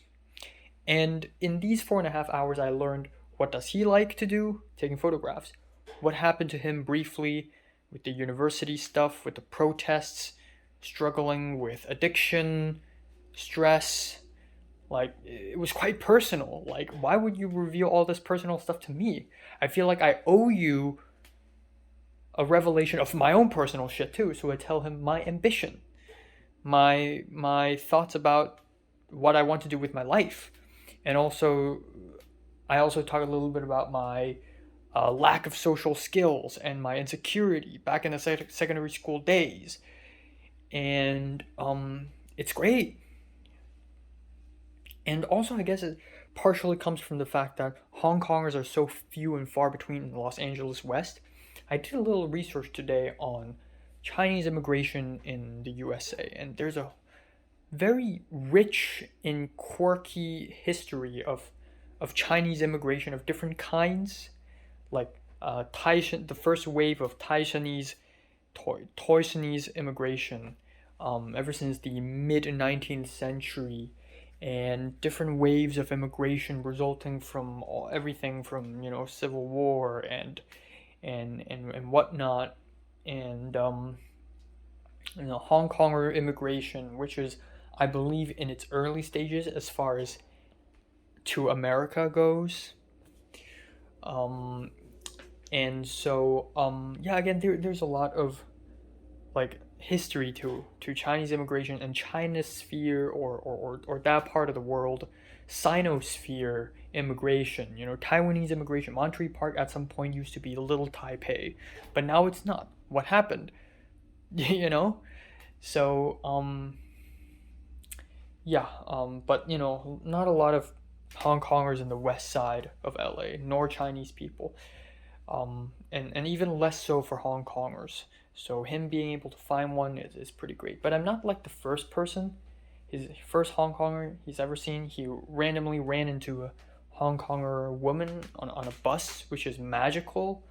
And in these 4.5 hours, I learned what does he like to do, taking photographs. What happened to him briefly with the university stuff, with the protests, struggling with addiction, stress. Like, it was quite personal. Like, why would you reveal all this personal stuff to me? I feel like I owe you a revelation of my own personal shit too. So I tell him my ambition, my thoughts about what I want to do with my life, and also I also talk a little bit about my lack of social skills and my insecurity back in the secondary school days, and it's great. And also, I guess it partially comes from the fact that Hong Kongers are so few and far between in the Los Angeles West. I did a little research today on Chinese immigration in the USA, and there's a very rich and quirky history of Chinese immigration of different kinds, like the first wave of Taiwanese immigration, ever since the mid 19th century, and different waves of immigration resulting from everything from civil war and whatnot, and Hong Konger immigration, which is, I believe, in its early stages as far as to America goes. And so yeah, again, there's a lot of like history to Chinese immigration and Chinosphere or that part of the world, Sinosphere immigration. Taiwanese immigration. Monterey Park at some point used to be Little Taipei, but now it's not. What happened? So yeah, but not a lot of Hong Kongers in the west side of LA, nor Chinese people, and even less so for Hong Kongers. So him being able to find one is pretty great. But I'm not like the first person. His first Hong Konger he's ever seen, he randomly ran into a Hong Konger woman on a bus, which is magical.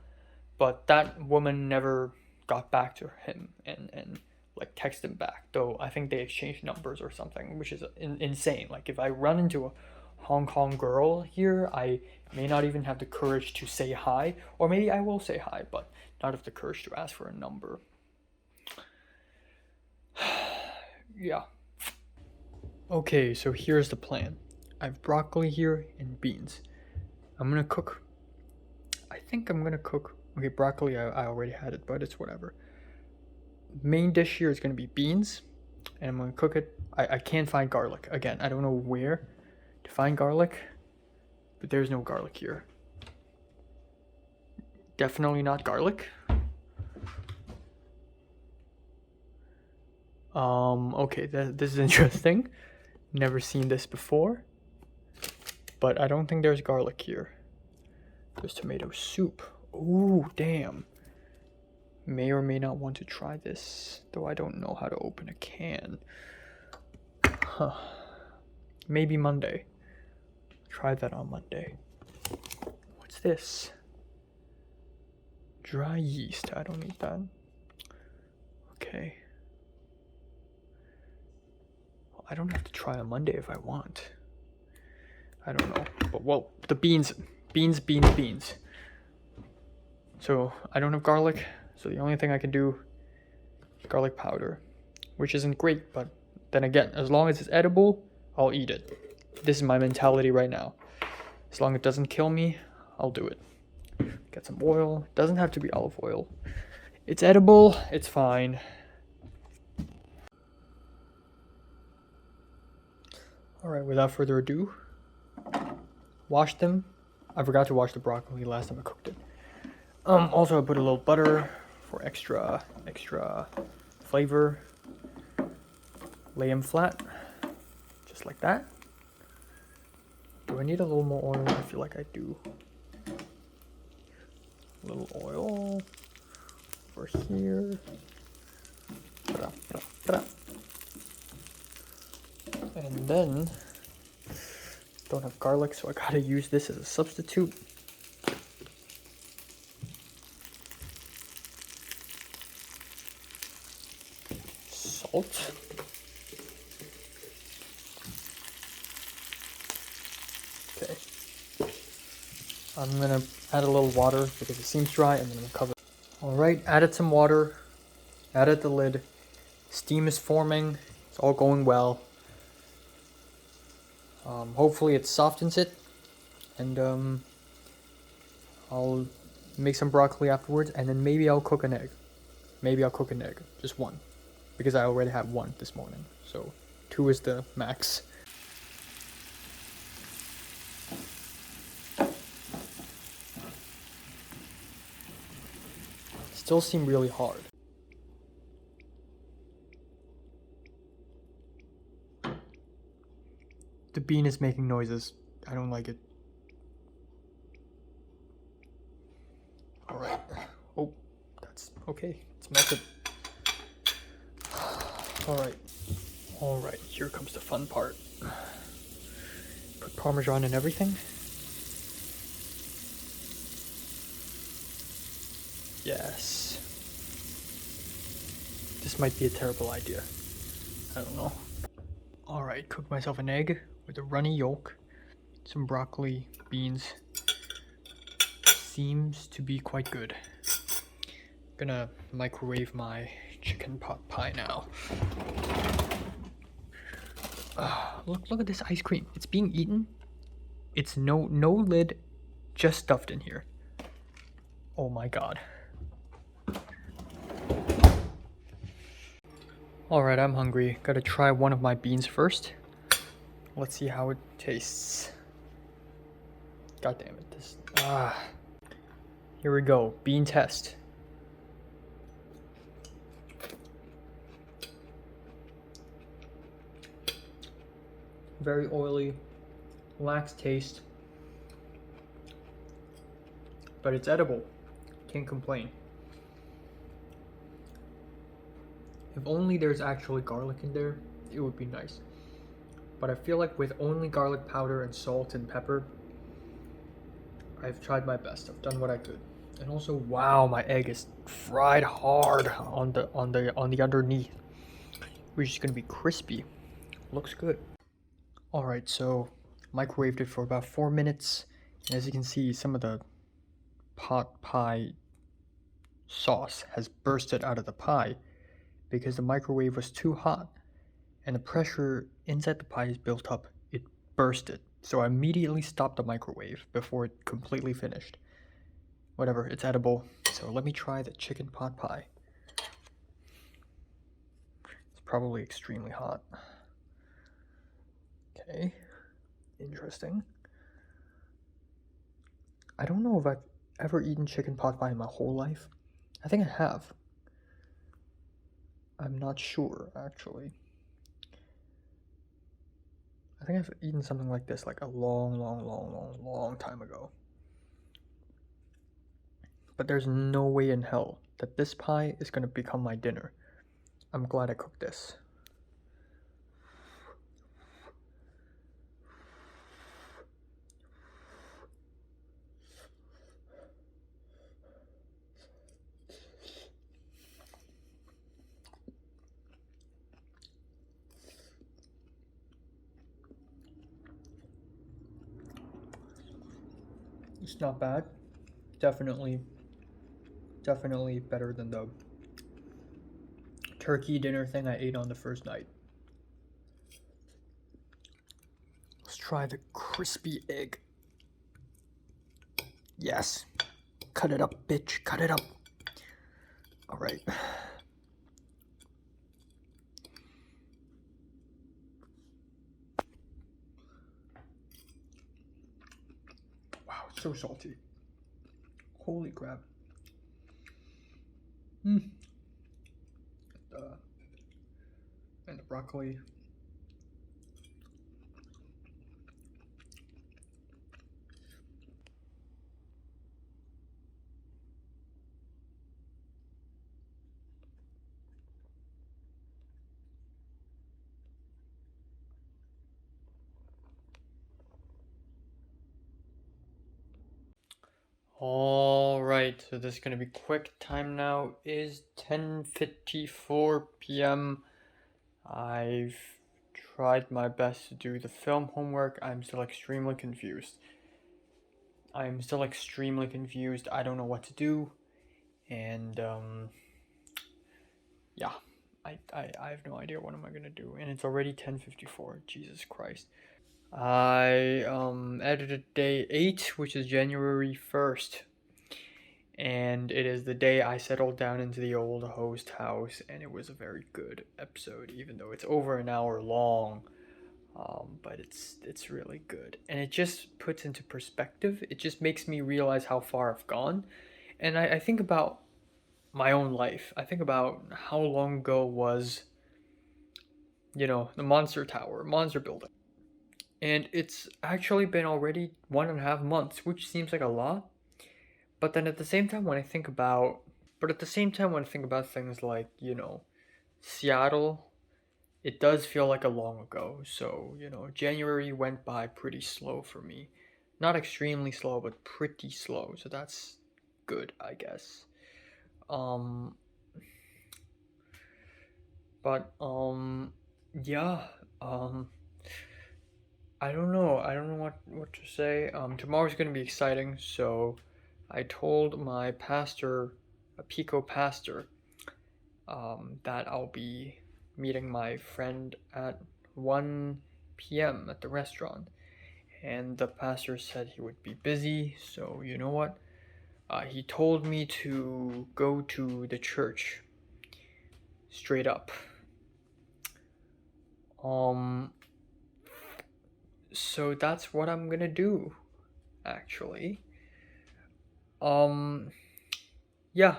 But that woman never got back to him and like text him back. Though I think they exchanged numbers or something, which is insane. Like, if I run into a Hong Kong girl here, I may not even have the courage to say hi, or maybe I will say hi, but not have the courage to ask for a number. Yeah. Okay, so here's the plan. I have broccoli here and beans. I'm gonna cook. I think I'm gonna cook. Okay, broccoli, I already had it, but it's whatever. Main dish here is gonna be beans, and I'm gonna cook it. I can't find garlic. Again, I don't know where to find garlic, but there's no garlic here. Definitely not garlic. Okay, this is interesting. Never seen this before, but I don't think there's garlic here. There's tomato soup. Ooh, damn. May or may not want to try this, though I don't know how to open a can. Huh. Maybe Monday. Try that on Monday. What's this? Dry yeast. I don't need that. Okay. Well, I don't have to try on Monday if I want. I don't know. But, well, the beans. Beans. So, I don't have garlic. So the only thing I can do is garlic powder, which isn't great, but then again, as long as it's edible, I'll eat it. This is my mentality right now. As long as it doesn't kill me, I'll do it. Get some oil. It doesn't have to be olive oil. It's edible, it's fine. Alright, without further ado, wash them. I forgot to wash the broccoli last time I cooked it. Also I put a little butter for extra flavor. Lay them flat, just like that. Do I need a little more oil? I feel like I do. A little oil over here. And then, don't have garlic, so I gotta use this as a substitute. Salt. Okay. I'm gonna add a little water because it seems dry, and then I'm gonna cover it. Alright, added some water, added the lid. Steam is forming, it's all going well. Hopefully it softens it, and I'll make some broccoli afterwards, and then maybe I'll cook an egg. Maybe I'll cook an egg, just one, because I already had one this morning, so 2 is the max. Still seem really hard. The bean is making noises. I don't like it. Alright. Oh, that's okay. It's melted. Alright. Alright, here comes the fun part. Put Parmesan in everything. Yes. This might be a terrible idea. I don't know. Alright, cook myself an egg with a runny yolk, some broccoli, beans. Seems to be quite good. Gonna microwave my chicken pot pie now. Look at this ice cream. It's being eaten. It's no lid, just stuffed in here. Oh my god. Alright, I'm hungry. Gotta try one of my beans first. Let's see how it tastes. God damn it, this... Here we go, bean test. Very oily, lacks taste. But it's edible, can't complain. If only there's actually garlic in there, it would be nice. But I feel like with only garlic powder and salt and pepper, I've tried my best. I've done what I could. And also, wow, my egg is fried hard on the underneath, which is gonna be crispy. Looks good. Alright, so microwaved it for about 4 minutes. And as you can see, some of the pot pie sauce has bursted out of the pie because the microwave was too hot and the pressure inside the pie is built up. It bursted. So I immediately stopped the microwave before it completely finished. Whatever, it's edible. So let me try the chicken pot pie. It's probably extremely hot. Okay, interesting. I don't know if I've ever eaten chicken pot pie in my whole life. I think I have. I'm not sure, actually. I think I've eaten something like this like a long time ago. But there's no way in hell that this pie is gonna become my dinner. I'm glad I cooked this. It's not bad. Definitely definitely better than the turkey dinner thing I ate on the first night. Let's try the crispy egg. Yes. Cut it up, bitch. Cut it up. All right. Wow, it's so salty. Holy crap. And the broccoli. All right, so this is gonna be quick. Time now is 10:54 p.m. I've tried my best to do the film homework. I'm still extremely confused. I don't know what to do, and yeah, I have no idea what am I gonna do, and it's already 10:54. Jesus Christ. I edited day 8, which is January 1st. And it is the day I settled down into the old host house, and it was a very good episode, even though it's over an hour long. But it's really good, and it just puts into perspective. It just makes me realize how far I've gone, and I think about my own life. I think about how long ago was, the monster tower, monster building, and it's actually been already 1.5 months, which seems like a lot. But then at the same time, when I think about things like, Seattle, it does feel like a long ago. So, January went by pretty slow for me. Not extremely slow, but pretty slow. So that's good, I guess. Um, yeah. Um, I don't know. I don't know what to say. Tomorrow's gonna be exciting. So, I told my pastor, a Pico pastor, that I'll be meeting my friend at 1 p.m. at the restaurant. And the pastor said he would be busy, so you know what? He told me to go to the church straight up. Um, so that's what I'm gonna do, actually. Um, yeah,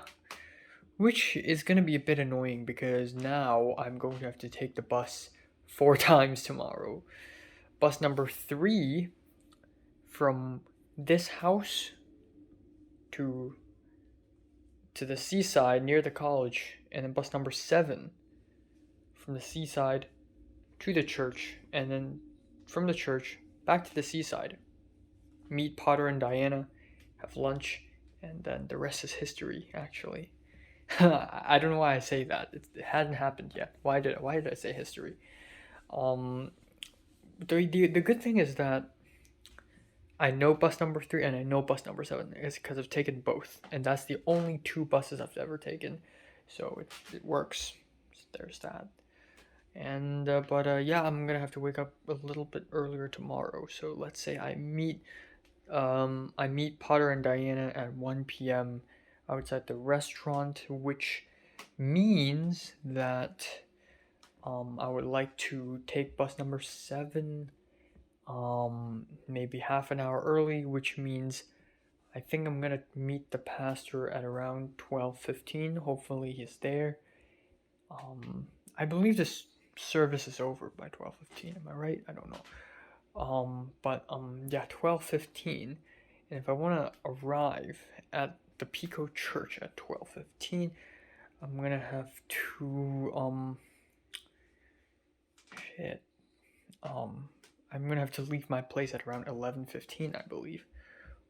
which is gonna be a bit annoying because now I'm going to have to take the bus 4 times tomorrow. Bus number 3 from this house to the seaside near the college, and then bus number 7 from the seaside to the church, and then from the church back to the seaside. Meet Potter and Diana, have lunch, and then the rest is history, actually. I don't know why I say that. It hadn't happened yet. Why did I say history? Um, the good thing is that I know bus number 3 and I know bus number 7. It's because I've taken both, and that's the only 2 buses I've ever taken, so it works. So there's that. And yeah, I'm gonna have to wake up a little bit earlier tomorrow. So let's say I meet Potter and Diana at 1 p.m. outside the restaurant, which means that I would like to take bus number 7 maybe half an hour early, which means I think I'm gonna meet the pastor at around 12:15. Hopefully he's there. I believe this service is over by 12:15. Am I right? I don't know. Yeah, 12:15. And if I want to arrive at the Pico Church at 12:15, I'm gonna have to shit. I'm gonna have to leave my place at around 11:15, I believe,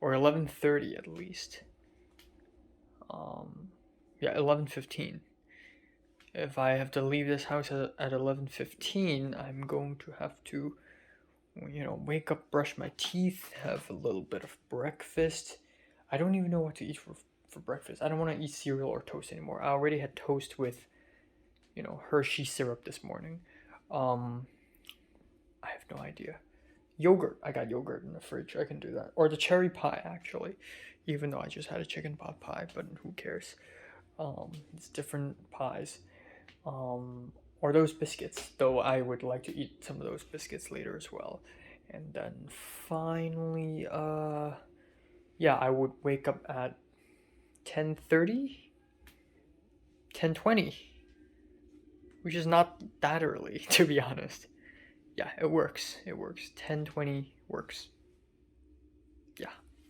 or 11:30 at least. Yeah, 11:15. If I have to leave this house at 11:15, I'm going to have to, wake up, brush my teeth, have a little bit of breakfast. I don't even know what to eat for for breakfast. I don't want to eat cereal or toast anymore. I already had toast with, Hershey syrup this morning. I have no idea. Yogurt. I got yogurt in the fridge. I can do that. Or the cherry pie, actually. Even though I just had a chicken pot pie, but who cares? It's different pies. Or those biscuits, though I would like to eat some of those biscuits later as well. And then finally, yeah, I would wake up at 10:30, 10:20, which is not that early, to be honest. Yeah, it works. It works. 10:20 works. Yeah.